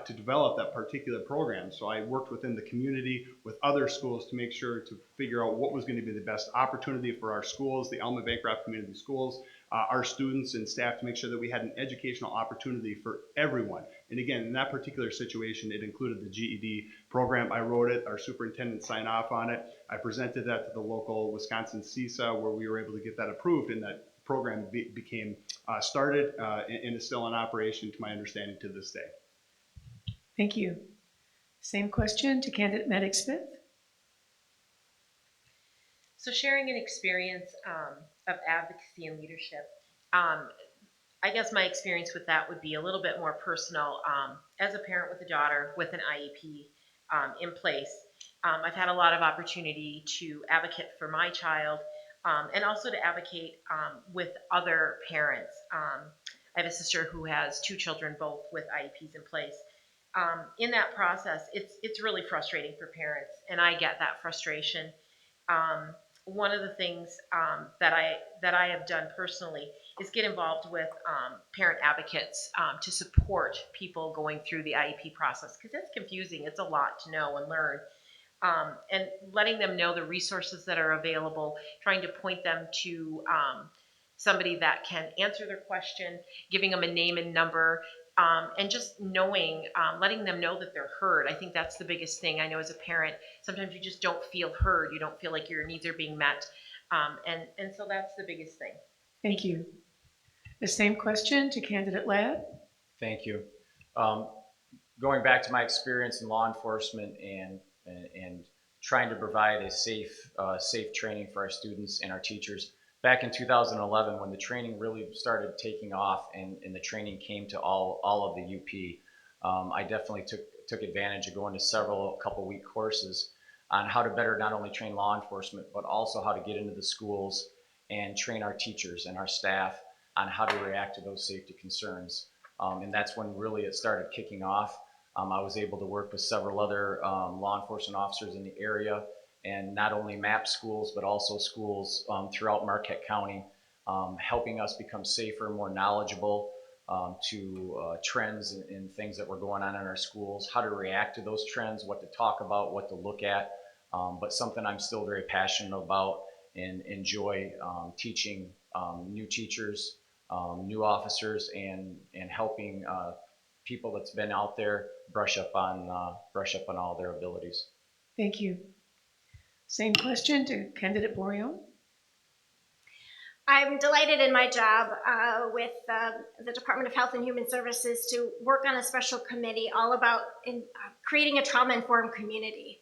to develop that particular program. So I worked within the community with other schools to make sure to figure out what was going to be the best opportunity for our schools, the Elma Bancroft Community Schools, our students and staff, to make sure that we had an educational opportunity for everyone. And again, in that particular situation, it included the GED program. I wrote it, our superintendent signed off on it. I presented that to the local Wisconsin CISA, where we were able to get that approved, and that program became started and is still in operation, to my understanding, to this day. Thank you. Same question to candidate Maddox Smith. So sharing an experience of advocacy and leadership. I guess my experience with that would be a little bit more personal. As a parent with a daughter with an IEP in place, I've had a lot of opportunity to advocate for my child and also to advocate with other parents. I have a sister who has 2 children, both with IEPs in place. In that process, it's really frustrating for parents, and I get that frustration. One of the things that I have done personally is get involved with parent advocates to support people going through the IEP process, because it's confusing. It's a lot to know and learn, and letting them know the resources that are available, trying to point them to somebody that can answer their question, giving them a name and number. And just knowing, letting them know that they're heard. I think that's the biggest thing. I know as a parent, sometimes you just don't feel heard. You don't feel like your needs are being met. And so that's the biggest thing. Thank you. The same question to candidate Ladd. Thank you. Going back to my experience in law enforcement and trying to provide a safe training for our students and our teachers. Back in 2011, when the training really started taking off and the training came to all of the UP, I definitely took advantage of going to a couple week courses on how to better not only train law enforcement, but also how to get into the schools and train our teachers and our staff on how to react to those safety concerns. And that's when really it started kicking off. I was able to work with several other law enforcement officers in the area, and not only map schools, but also schools throughout Marquette County, helping us become safer, more knowledgeable to trends and things that were going on in our schools, how to react to those trends, what to talk about, what to look at, but something I'm still very passionate about and enjoy teaching new teachers, new officers, and helping people that's been out there brush up on all their abilities. Thank you. Same question to candidate Bourrion. I'm delighted in my job with the Department of Health and Human Services to work on a special committee all about creating a trauma-informed community,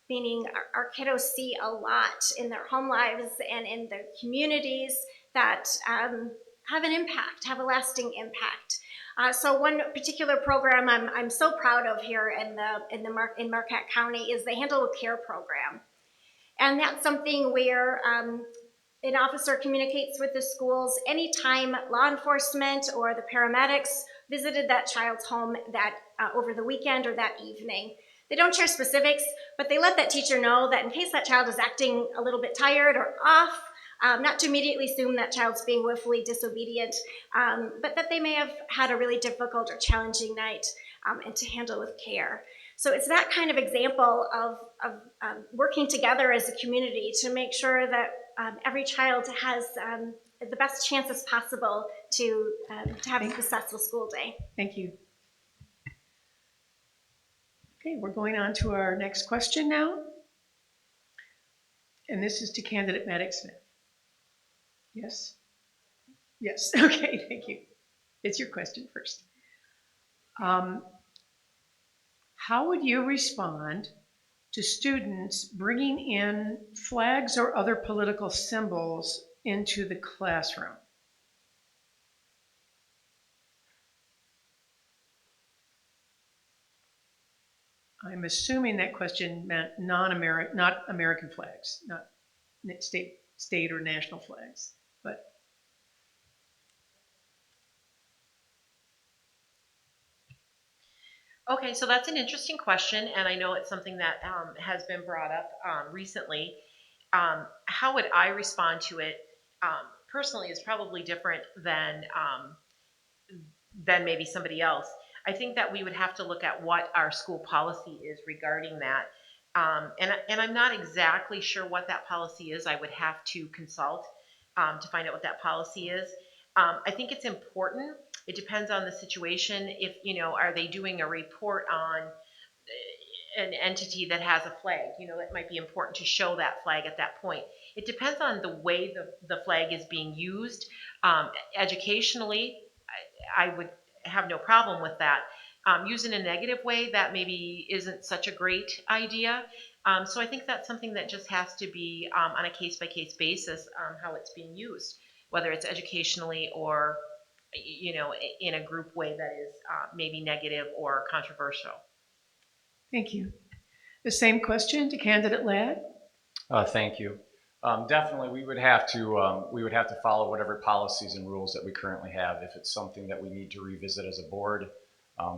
meaning our kiddos see a lot in their home lives and in their communities that have an impact, have a lasting impact. So one particular program I'm so proud of here in Marquette County is the Handle with Care program. And that's something where an officer communicates with the schools anytime law enforcement or the paramedics visited that child's home over the weekend or that evening. They don't share specifics, but they let that teacher know that in case that child is acting a little bit tired or off, not to immediately assume that child's being willfully disobedient, but that they may have had a really difficult or challenging night and to handle with care. So it's that kind of example of working together as a community to make sure that every child has the best chances possible to have a successful school day. Thank you. Okay, we're going on to our next question now. And this is to candidate Maddox Smith. Yes? Yes, okay, thank you. It's your question first. How would you respond to students bringing in flags or other political symbols into the classroom? I'm assuming that question meant not American flags, not state or national flags, but. Okay, so that's an interesting question, and I know it's something that has been brought up recently. How would I respond to it? Personally, is probably different than maybe somebody else. I think that we would have to look at what our school policy is regarding that. And I'm not exactly sure what that policy is. I would have to consult to find out what that policy is. I think it's important. It depends on the situation. If, are they doing a report on an entity that has a flag? It might be important to show that flag at that point. It depends on the way the flag is being used. Educationally, I would have no problem with that. Used in a negative way, that maybe isn't such a great idea. So I think that's something that just has to be on a case-by-case basis how it's being used, whether it's educationally or in a group way that is maybe negative or controversial. Thank you. The same question to candidate Ladd. Thank you. Definitely, we would have to follow whatever policies and rules that we currently have. If it's something that we need to revisit as a board,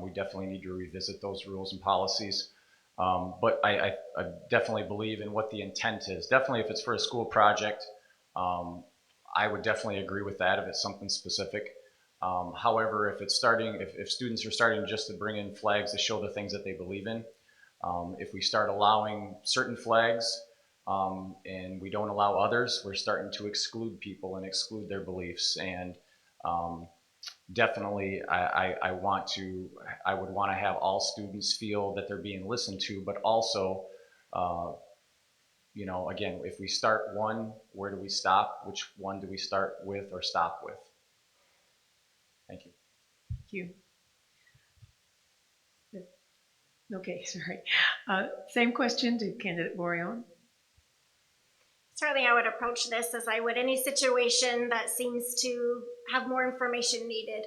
we definitely need to revisit those rules and policies. But I definitely believe in what the intent is. Definitely, if it's for a school project, I would definitely agree with that if it's something specific. However, if students are starting just to bring in flags to show the things that they believe in, if we start allowing certain flags and we don't allow others, we're starting to exclude people and exclude their beliefs. And definitely, I would want to have all students feel that they're being listened to, but also, again, if we start one, where do we stop? Which one do we start with or stop with? Thank you. Thank you. Okay, sorry. Same question to candidate Borion. Certainly, I would approach this as I would any situation that seems to have more information needed.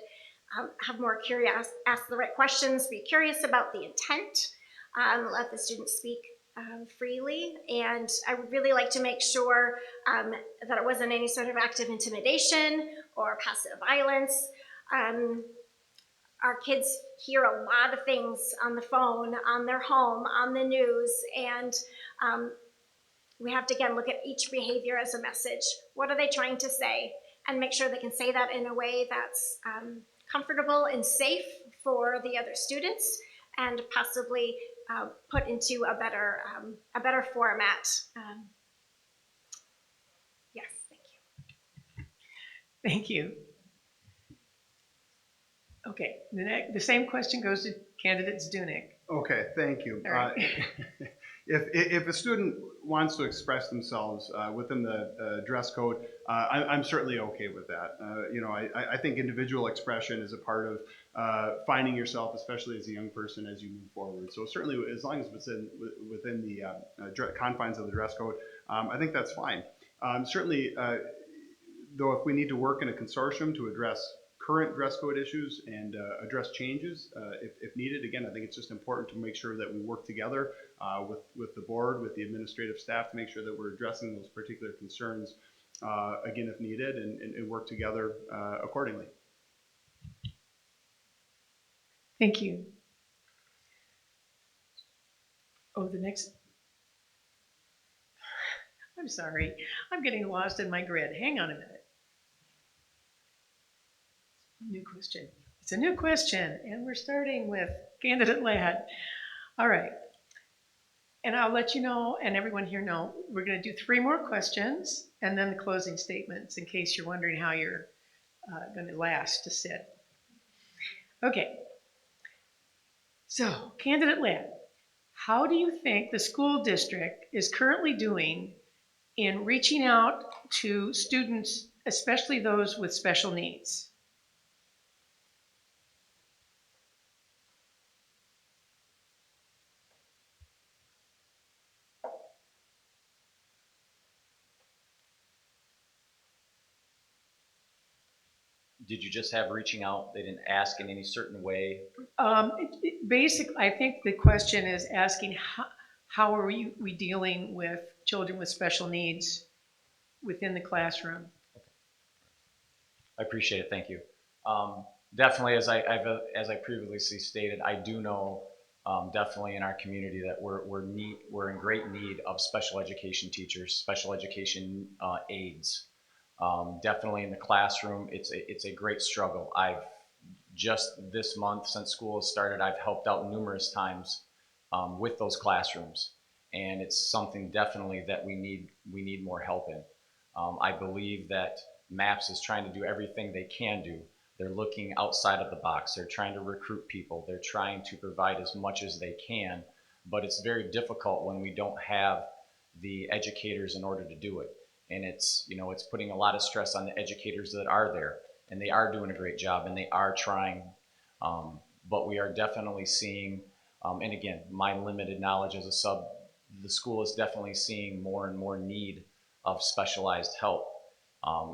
Have more curious, ask the right questions, be curious about the intent, let the students speak freely, and I would really like to make sure that it wasn't any sort of act of intimidation or passive violence. Our kids hear a lot of things on the phone, on their home, on the news, and we have to, again, look at each behavior as a message. What are they trying to say? And make sure they can say that in a way that's comfortable and safe for the other students, and possibly put into a better format. Yes, thank you. Thank you. Okay, the same question goes to candidate Zdunek. Okay, thank you. All right. If a student wants to express themselves within the dress code, I'm certainly okay with that. I think individual expression is a part of finding yourself, especially as a young person, as you move forward. So certainly, as long as it's within the confines of the dress code, I think that's fine. Certainly, though, if we need to work in a consortium to address current dress code issues and address changes if needed. Again, I think it's just important to make sure that we work together with the board, with the administrative staff to make sure that we're addressing those particular concerns, again, if needed, and work together accordingly. Thank you. Oh, the next. I'm sorry. I'm getting lost in my grid. Hang on a minute. New question. It's a new question, and we're starting with candidate Ladd. All right. And I'll let you know, and everyone here know, we're going to do 3 more questions, and then the closing statements, in case you're wondering how you're going to last to sit. Okay. So, candidate Ladd, how do you think the school district is currently doing in reaching out to students, especially those with special needs? Did you just have reaching out? They didn't ask in any certain way? Basically, I think the question is asking how are we dealing with children with special needs within the classroom? I appreciate it. Thank you. Definitely, as I previously stated, I do know definitely in our community that we're in great need of special education teachers, special education aides. Definitely in the classroom, it's a great struggle. I've just this month since school has started, I've helped out numerous times with those classrooms, and it's something definitely that we need more help in. I believe that MAPS is trying to do everything they can do. They're looking outside of the box. They're trying to recruit people. They're trying to provide as much as they can, but it's very difficult when we don't have the educators in order to do it. And it's putting a lot of stress on the educators that are there, and they are doing a great job, and they are trying. But we are definitely seeing, and again, my limited knowledge as a sub, the school is definitely seeing more and more need of specialized help.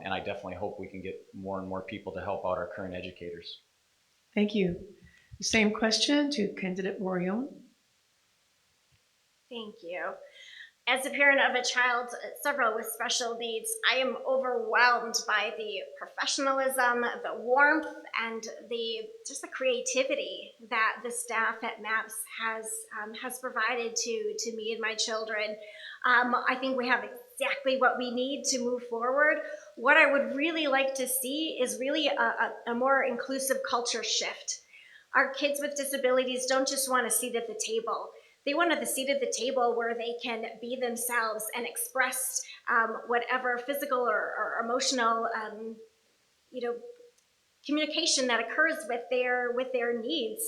And I definitely hope we can get more and more people to help out our current educators. Thank you. The same question to candidate Morion. Thank you. As a parent of a child, several with special needs, I am overwhelmed by the professionalism, the warmth, and just the creativity that the staff at MAPS has provided to me and my children. I think we have exactly what we need to move forward. What I would really like to see is really a more inclusive culture shift. Our kids with disabilities don't just want a seat at the table. They want the seat at the table where they can be themselves and express whatever physical or emotional, communication that occurs with their needs.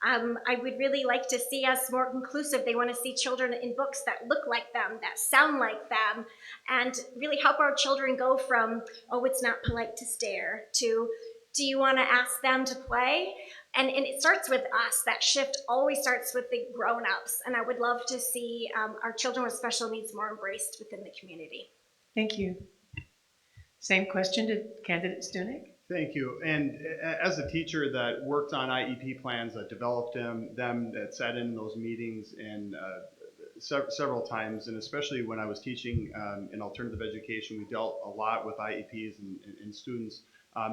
I would really like to see us more inclusive. They want to see children in books that look like them, that sound like them, and really help our children go from, oh, it's not polite to stare, to, do you want to ask them to play? And it starts with us. That shift always starts with the grown-ups. And I would love to see our children with special needs more embraced within the community. Thank you. Same question to candidate Stunek. Thank you. And as a teacher that worked on IEP plans, that developed them that sat in those meetings and several times, and especially when I was teaching in alternative education, we dealt a lot with IEPs and students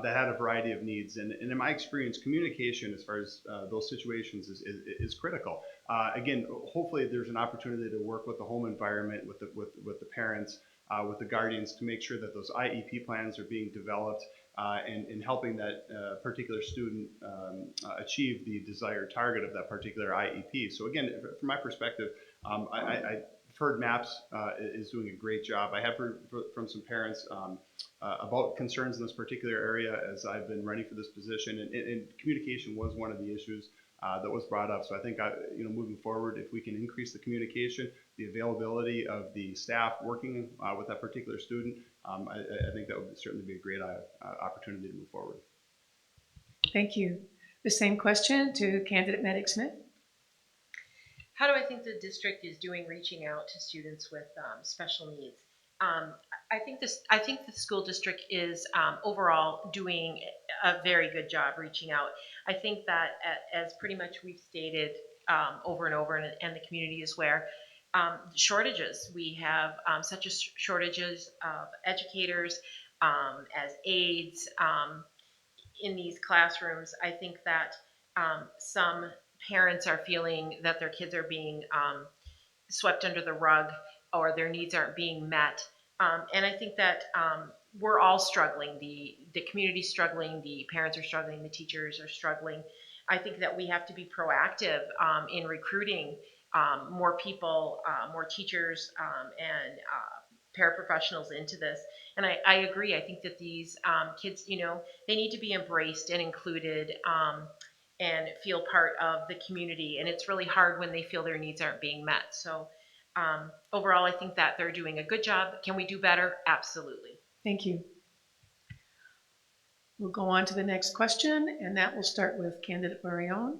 that had a variety of needs. And in my experience, communication as far as those situations is critical. Again, hopefully there's an opportunity to work with the home environment, with the parents, with the guardians to make sure that those IEP plans are being developed and helping that particular student achieve the desired target of that particular IEP. So again, from my perspective, I've heard MAPS is doing a great job. I have heard from some parents about concerns in this particular area as I've been running for this position, and communication was one of the issues that was brought up. So I think, moving forward, if we can increase the communication, the availability of the staff working with that particular student, I think that would certainly be a great opportunity to move forward. Thank you. The same question to candidate Medic Smith. How do I think the district is doing reaching out to students with special needs? I think the school district is overall doing a very good job reaching out. I think that as pretty much we've stated over and over, and the community is aware, shortages. We have such a shortages of educators as aides in these classrooms. I think that some parents are feeling that their kids are being swept under the rug, or their needs aren't being met. And I think that we're all struggling. The community's struggling, the parents are struggling, the teachers are struggling. I think that we have to be proactive in recruiting more people, more teachers, and paraprofessionals into this. And I agree. I think that these kids, they need to be embraced and included and feel part of the community. And it's really hard when they feel their needs aren't being met. So overall, I think that they're doing a good job. Can we do better? Absolutely. Thank you. We'll go on to the next question, and that will start with candidate Marion.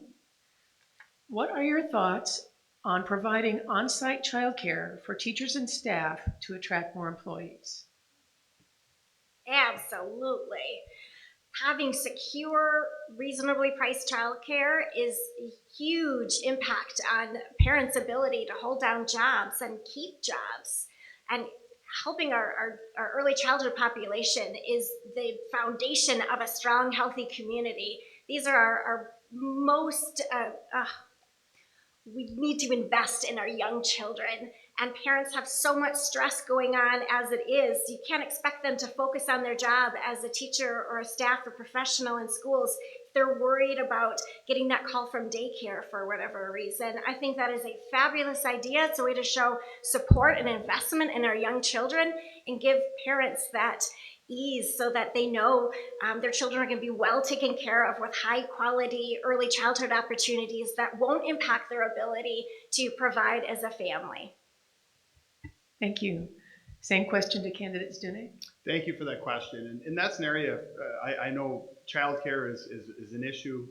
What are your thoughts on providing on-site childcare for teachers and staff to attract more employees? Absolutely. Having secure, reasonably priced childcare is a huge impact on parents' ability to hold down jobs and keep jobs. And helping our early childhood population is the foundation of a strong, healthy community. These are our most we need to invest in our young children. And parents have so much stress going on as it is. You can't expect them to focus on their job as a teacher or a staff or professional in schools if they're worried about getting that call from daycare for whatever reason. I think that is a fabulous idea. It's a way to show support and investment in our young children and give parents that ease so that they know their children are going to be well taken care of with high quality early childhood opportunities that won't impact their ability to provide as a family. Thank you. Same question to candidate Stunek. Thank you for that question. And that's an area I know childcare is an issue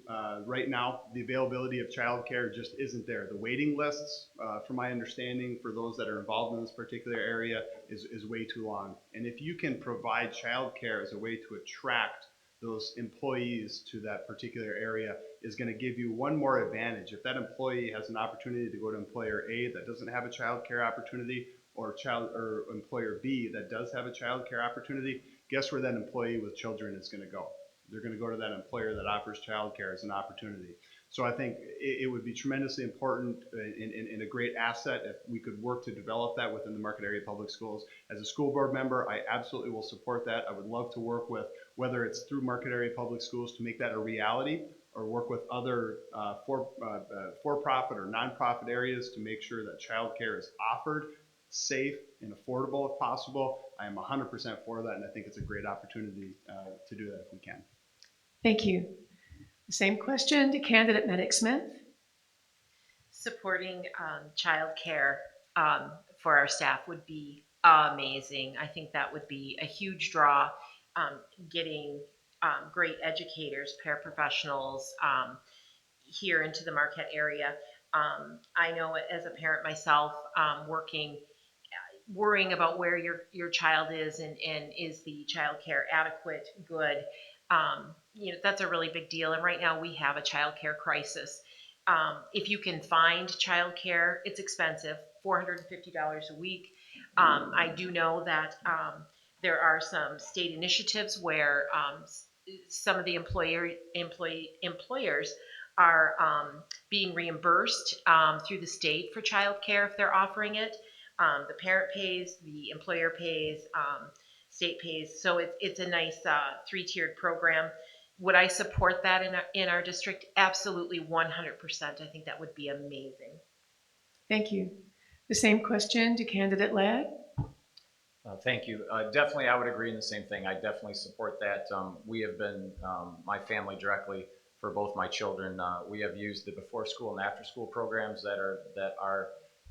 right now. The availability of childcare just isn't there. The waiting lists, from my understanding, for those that are involved in this particular area is way too long. And if you can provide childcare as a way to attract those employees to that particular area, is going to give you one more advantage. If that employee has an opportunity to go to employer A that doesn't have a childcare opportunity, or employer B that does have a child care opportunity, guess where that employee with children is going to go? They're going to go to that employer that offers child care as an opportunity. So I think it would be tremendously important and a great asset if we could work to develop that within the Marquette area public schools. As a school board member, I absolutely will support that. I would love to work with, whether it's through Marquette area public schools to make that a reality, or work with other for-profit or nonprofit areas to make sure that child care is offered safe and affordable if possible. I am 100% for that, and I think it's a great opportunity to do that if we can. Thank you. The same question to candidate Medic Smith. Supporting childcare for our staff would be amazing. I think that would be a huge draw, getting great educators, paraprofessionals here into the Marquette area. I know as a parent myself, worrying about where your child is and is the child care adequate, good. That's a really big deal. And right now we have a child care crisis. If you can find child care, it's expensive, $450 a week. I do know that there are some state initiatives where some of the employers are being reimbursed through the state for child care if they're offering it. The parent pays, the employer pays, state pays. So it's a nice three-tiered program. Would I support that in our district? Absolutely, 100%. I think that would be amazing. Thank you. The same question to candidate Ladd. Thank you. Definitely, I would agree in the same thing. I definitely support that. We have been, my family directly, for both my children, we have used the before school and after school programs that are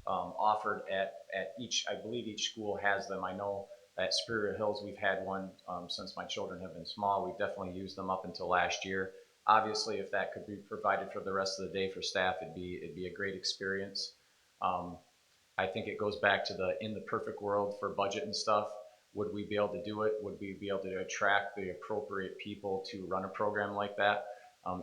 offered at each, I believe each school has them. I know at Superior Hills we've had one since my children have been small. We've definitely used them up until last year. Obviously, if that could be provided for the rest of the day for staff, it'd be a great experience. I think it goes back to in the perfect world for budget and stuff. Would we be able to do it? Would we be able to attract the appropriate people to run a program like that?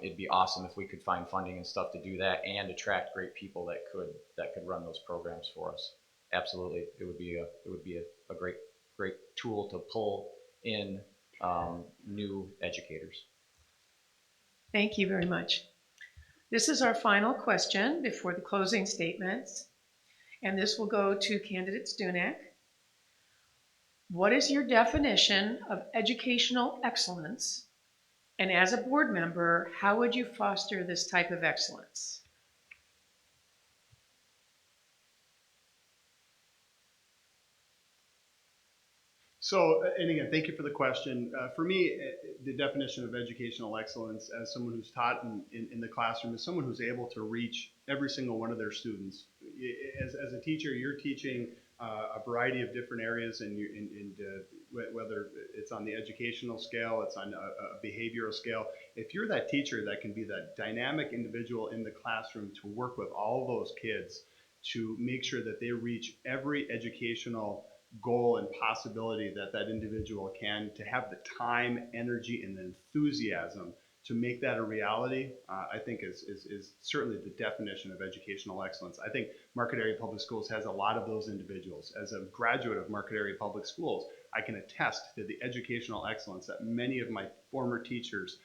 It'd be awesome if we could find funding and stuff to do that and attract great people that could run those programs for us. Absolutely, it would be a great tool to pull in new educators. Thank you very much. This is our final question before the closing statements, and this will go to candidate Stunek. What is your definition of educational excellence? And as a board member, how would you foster this type of excellence? So, and again, thank you for the question. For me, the definition of educational excellence as someone who's taught in the classroom is someone who's able to reach every single one of their students. As a teacher, you're teaching a variety of different areas, and whether it's on the educational scale, it's on a behavioral scale. If you're that teacher that can be that dynamic individual in the classroom to work with all those kids to make sure that they reach every educational goal and possibility that individual can, to have the time, energy, and the enthusiasm to make that a reality, I think is certainly the definition of educational excellence. I think Marquette Area Public Schools has a lot of those individuals. As a graduate of Marquette Area Public Schools, I can attest to the educational excellence that many of my former teachers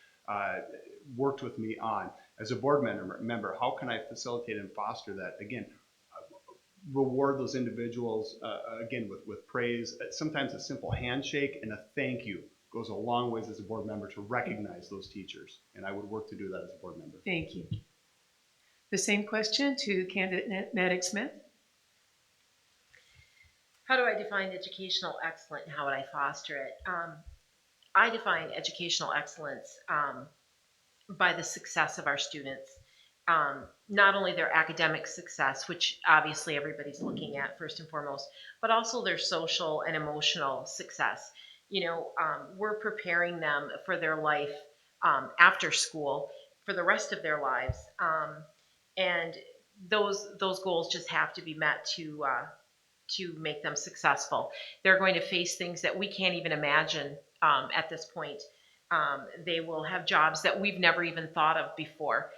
worked with me on. As a board member, how can I facilitate and foster that? Again, reward those individuals, again, with praise. Sometimes a simple handshake and a thank you goes a long ways as a board member to recognize those teachers. And I would work to do that as a board member. Thank you. The same question to candidate Maddox Smith. How do I define educational excellence and how would I foster it? I define educational excellence by the success of our students. Not only their academic success, which obviously everybody's looking at first and foremost, but also their social and emotional success. We're preparing them for their life after school, for the rest of their lives, and those goals just have to be met to make them successful. They're going to face things that we can't even imagine at this point. They will have jobs that we've never even thought of before.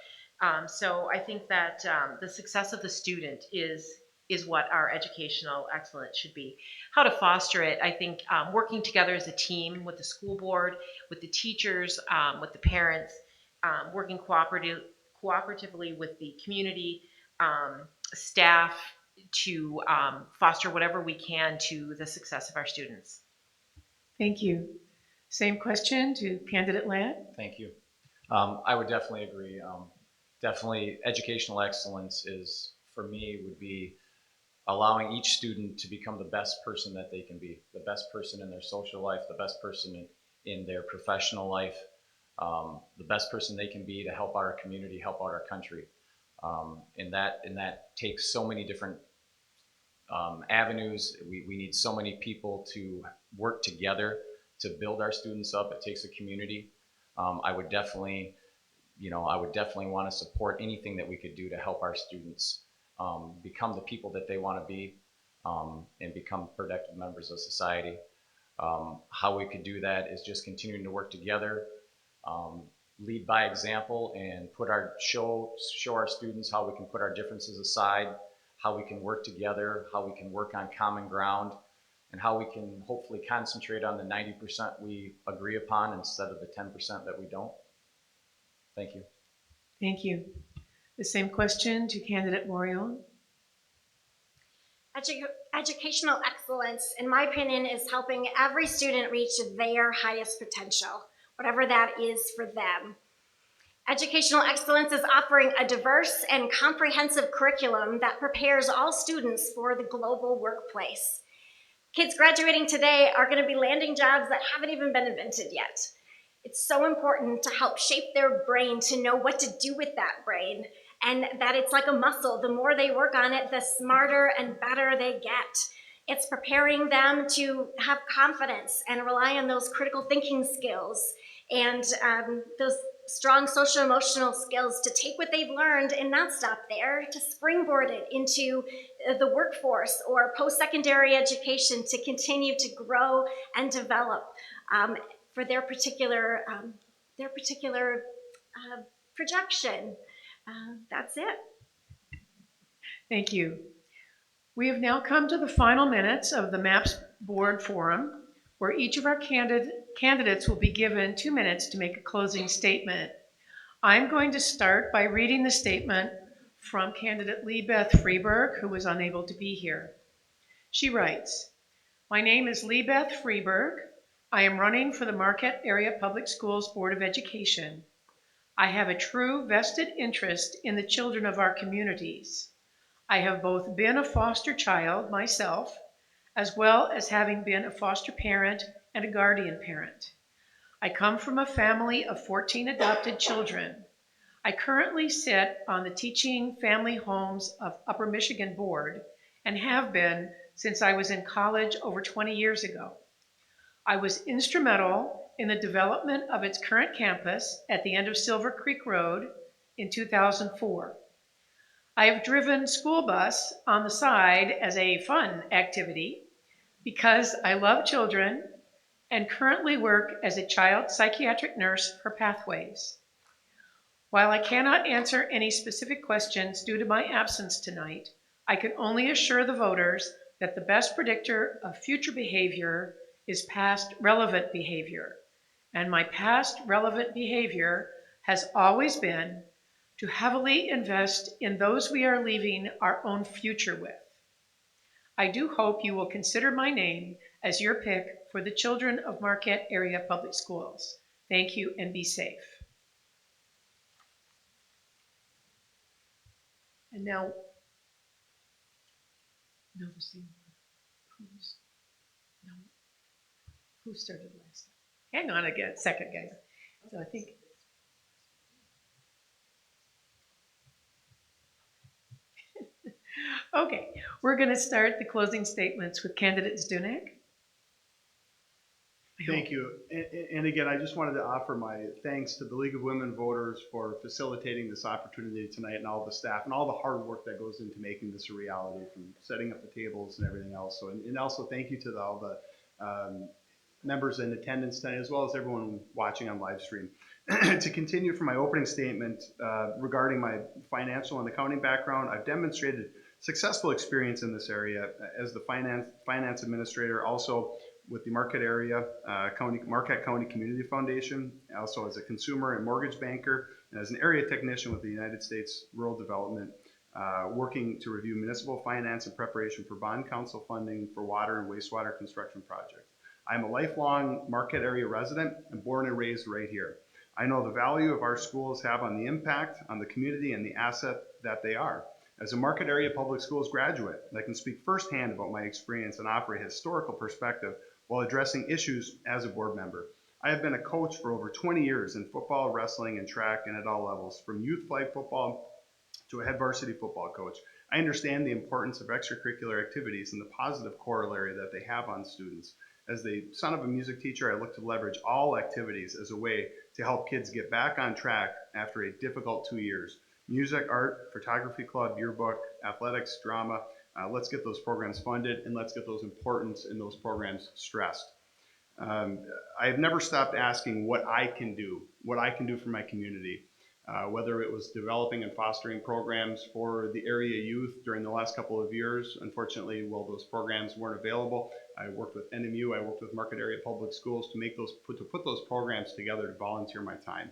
So I think that the success of the student is what our educational excellence should be. How to foster it, I think working together as a team with the school board, with the teachers, with the parents, working cooperatively with the community, staff, to foster whatever we can to the success of our students. Thank you. Same question to candidate Ladd. Thank you. I would definitely agree. Definitely educational excellence is, for me, would be allowing each student to become the best person that they can be, the best person in their social life, the best person in their professional life, the best person they can be to help our community, help out our country. And that takes so many different avenues. We need so many people to work together to build our students up. It takes a community. I would definitely want to support anything that we could do to help our students become the people that they want to be and become productive members of society. How we could do that is just continuing to work together, lead by example, and show our students how we can put our differences aside, how we can work together, how we can work on common ground, and how we can hopefully concentrate on the 90% we agree upon instead of the 10% that we don't. Thank you. Thank you. The same question to candidate Morion. Educational excellence, in my opinion, is helping every student reach their highest potential, whatever that is for them. Educational excellence is offering a diverse and comprehensive curriculum that prepares all students for the global workplace. Kids graduating today are going to be landing jobs that haven't even been invented yet. It's so important to help shape their brain to know what to do with that brain, and that it's like a muscle. The more they work on it, the smarter and better they get. It's preparing them to have confidence and rely on those critical thinking skills and those strong social emotional skills to take what they've learned and not stop there, to springboard it into the workforce or post-secondary education to continue to grow and develop for their particular projection. That's it. Thank you. We have now come to the final minutes of the MAPS Board Forum, where each of our candidates will be given 2 minutes to make a closing statement. I'm going to start by reading the statement from candidate Lee Beth Freeberg, who was unable to be here. She writes, "My name is Lee Beth Freeberg. I am running for the Marquette Area Public Schools Board of Education. I have a true vested interest in the children of our communities. I have both been a foster child myself, as well as having been a foster parent and a guardian parent. I come from a family of 14 adopted children. I currently sit on the Teaching Family Homes of Upper Michigan Board and have been since I was in college over 20 years ago. I was instrumental in the development of its current campus at the end of Silver Creek Road in 2004. I have driven school bus on the side as a fun activity because I love children and currently work as a child psychiatric nurse for Pathways. While I cannot answer any specific questions due to my absence tonight, I can only assure the voters that the best predictor of future behavior is past relevant behavior. and my past relevant behavior has always been to heavily invest in those we are leaving our own future with. I do hope you will consider my name as your pick for the children of Marquette Area Public Schools. Thank you and be safe. And now, noticing who's, no, who started last time? Hang on again, second, guys. So I think, okay, we're going to start the closing statements with candidate Zdunek. Thank you. And again, I just wanted to offer my thanks to the League of Women Voters for facilitating this opportunity tonight, and all the staff and all the hard work that goes into making this a reality, from setting up the tables and everything else. So, and also thank you to all the members in attendance tonight, as well as everyone watching on live stream. To continue from my opening statement regarding my financial and accounting background, I've demonstrated successful experience in this area as the finance administrator, also with the Marquette Marquette County Community Foundation, also as a consumer and mortgage banker, and as an area technician with the United States Rural Development, working to review municipal finance in preparation for bond council funding for water and wastewater construction projects. I'm a lifelong Marquette area resident and born and raised right here. I know the value of our schools have on the impact on the community and the asset that they are. As a Marquette area public schools graduate, I can speak firsthand about my experience and offer a historical perspective while addressing issues as a board member. I have been a coach for over 20 years in football, wrestling, and track, and at all levels, from youth flag football to a head varsity football coach. I understand the importance of extracurricular activities and the positive corollary that they have on students. As the son of a music teacher, I look to leverage all activities as a way to help kids get back on track after a difficult 2 years. Music, art, photography club, yearbook, athletics, drama. Let's get those programs funded, and let's get those importance in those programs stressed. I've never stopped asking what I can do for my community, whether it was developing and fostering programs for the area youth during the last couple of years. Unfortunately, while those programs weren't available, I worked with NMU, I worked with Marquette Area Public Schools to put those programs together to volunteer my time.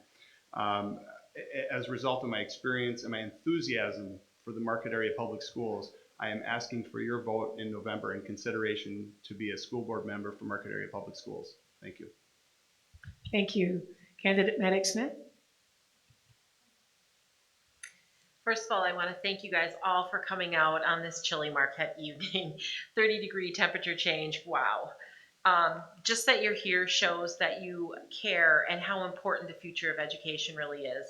As a result of my experience and my enthusiasm for the Marquette Area Public Schools, I am asking for your vote in November in consideration to be a school board member for Marquette Area Public Schools. Thank you. Thank you. Candidate Maddox-Smith. First of all, I want to thank you guys all for coming out on this chilly Marquette evening. 30-degree temperature change, wow. Just that you're here shows that you care and how important the future of education really is.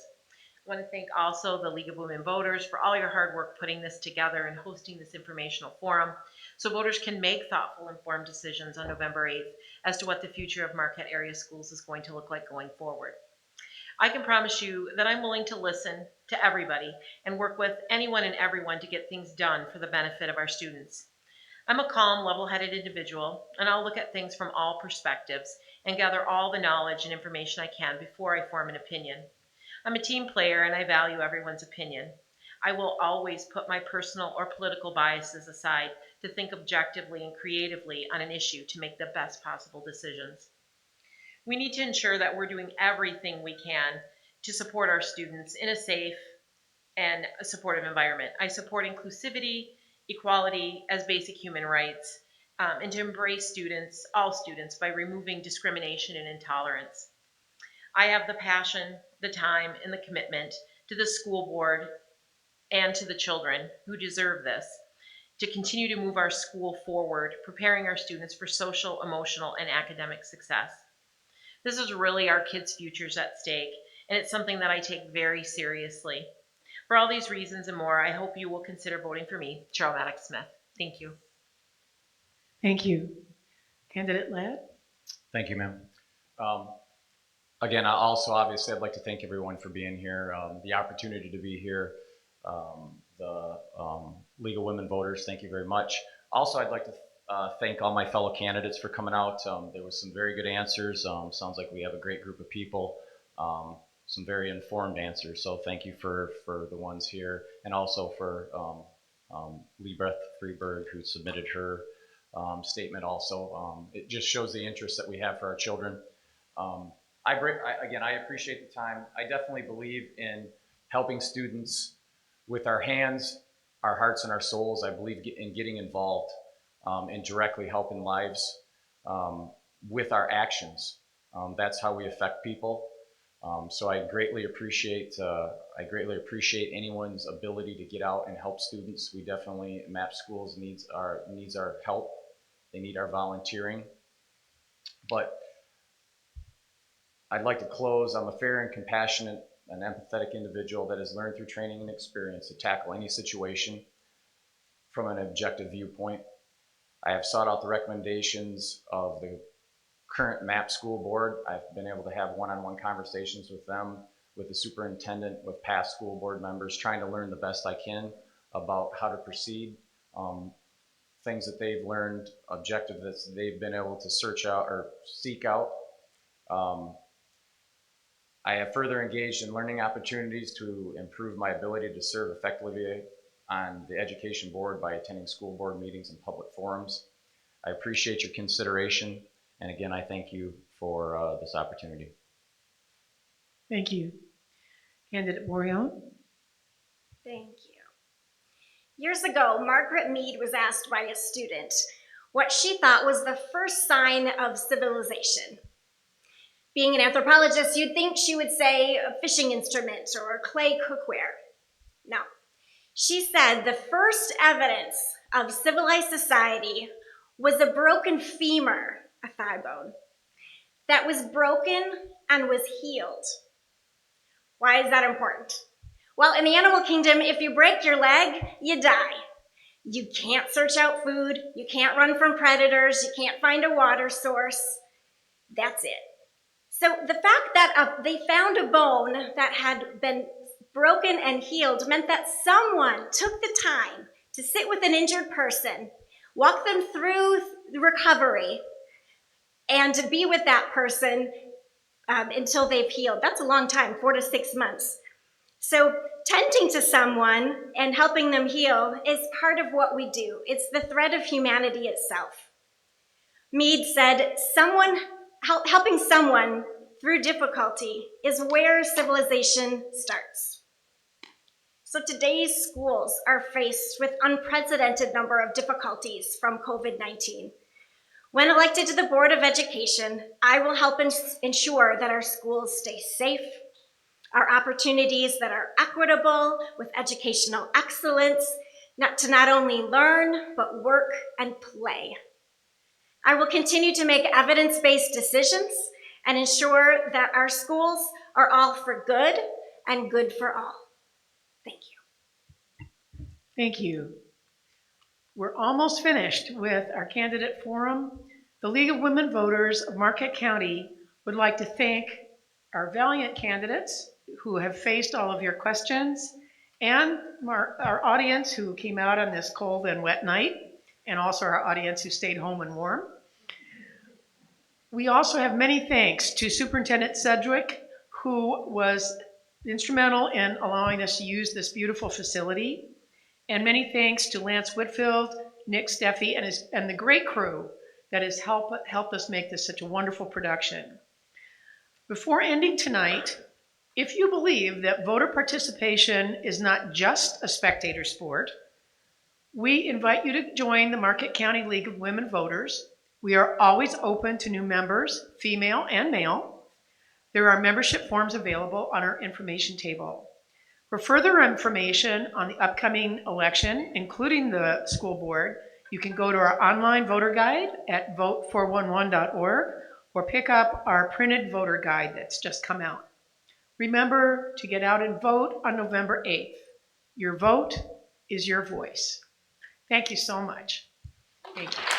I want to thank also the League of Women Voters for all your hard work putting this together and hosting this informational forum so voters can make thoughtful, informed decisions on November 8th as to what the future of Marquette area schools is going to look like going forward. I can promise you that I'm willing to listen to everybody and work with anyone and everyone to get things done for the benefit of our students. I'm a calm, level-headed individual, and I'll look at things from all perspectives and gather all the knowledge and information I can before I form an opinion. I'm a team player and I value everyone's opinion. I will always put my personal or political biases aside to think objectively and creatively on an issue to make the best possible decisions. We need to ensure that we're doing everything we can to support our students in a safe and a supportive environment. I support inclusivity, equality as basic human rights, and to embrace students, all students, by removing discrimination and intolerance. I have the passion, the time, and the commitment to the school board and to the children who deserve this to continue to move our school forward, preparing our students for social, emotional, and academic success. This is really our kids' futures at stake, and it's something that I take very seriously. For all these reasons and more, I hope you will consider voting for me, Cheryl Maddox-Smith. Thank you. Thank you. Candidate Ladd. Thank you, ma'am. Again, obviously, I'd like to thank everyone for being here, the opportunity to be here. The League of Women Voters, thank you very much. Also, I'd like to thank all my fellow candidates for coming out. There was some very good answers. Sounds like we have a great group of people. Some very informed answers. So thank you for the ones here, and also for Liebrecht Freeberg, who submitted her statement also. It just shows the interest that we have for our children. again, I appreciate the time. I definitely believe in helping students with our hands, our hearts, and our souls. I believe in getting involved and directly helping lives with our actions. That's how we affect people. So I greatly appreciate anyone's ability to get out and help students. We definitely, MAP Schools needs our help. They need our volunteering. But I'd like to close. I'm a fair and compassionate and empathetic individual that has learned through training and experience to tackle any situation from an objective viewpoint. I have sought out the recommendations of the current MAP school board. I've been able to have one-on-one conversations with them, with the superintendent, with past school board members, trying to learn the best I can about how to proceed. Things that they've learned, objectives that they've been able to search out or seek out. I have further engaged in learning opportunities to improve my ability to serve effectively on the education board by attending school board meetings and public forums. I appreciate your consideration, and again, I thank you for this opportunity. Thank you. Candidate Morion. Thank you. Years ago, Margaret Mead was asked by a student what she thought was the first sign of civilization. Being an anthropologist, you'd think she would say a fishing instrument or clay cookware. No. She said the first evidence of civilized society was a broken femur, a thigh bone, that was broken and was healed. Why is that important? Well, in the animal kingdom, if you break your leg, you die. You can't search out food, you can't run from predators, you can't find a water source. That's it. So the fact that they found a bone that had been broken and healed meant that someone took the time to sit with an injured person, walk them through the recovery, and to be with that person until they've healed. That's a long time, 4 to 6 months. So tending to someone and helping them heal is part of what we do. It's the thread of humanity itself. Mead said, helping someone through difficulty is where civilization starts. So today's schools are faced with unprecedented number of difficulties from COVID-19. When elected to the Board of Education, I will help ensure that our schools stay safe, our opportunities that are equitable with educational excellence, to not only learn, but work and play. I will continue to make evidence-based decisions and ensure that our schools are all for good and good for all. Thank you. Thank you. We're almost finished with our candidate forum. The League of Women Voters of Marquette County would like to thank our valiant candidates who have faced all of your questions, and our audience who came out on this cold and wet night, and also our audience who stayed home and warm. We also have many thanks to Superintendent Sedgwick, who was instrumental in allowing us to use this beautiful facility. And many thanks to Lance Whitfield, Nick Steffi, and the great crew that has helped us make this such a wonderful production. Before ending tonight, if you believe that voter participation is not just a spectator sport, we invite you to join the Marquette County League of Women Voters. We are always open to new members, female and male. There are membership forms available on our information table. For further information on the upcoming election, including the school board, you can go to our online voter guide at vote411.org or pick up our printed voter guide that's just come out. Remember to get out and vote on November 8th. Your vote is your voice. Thank you so much. Thank you.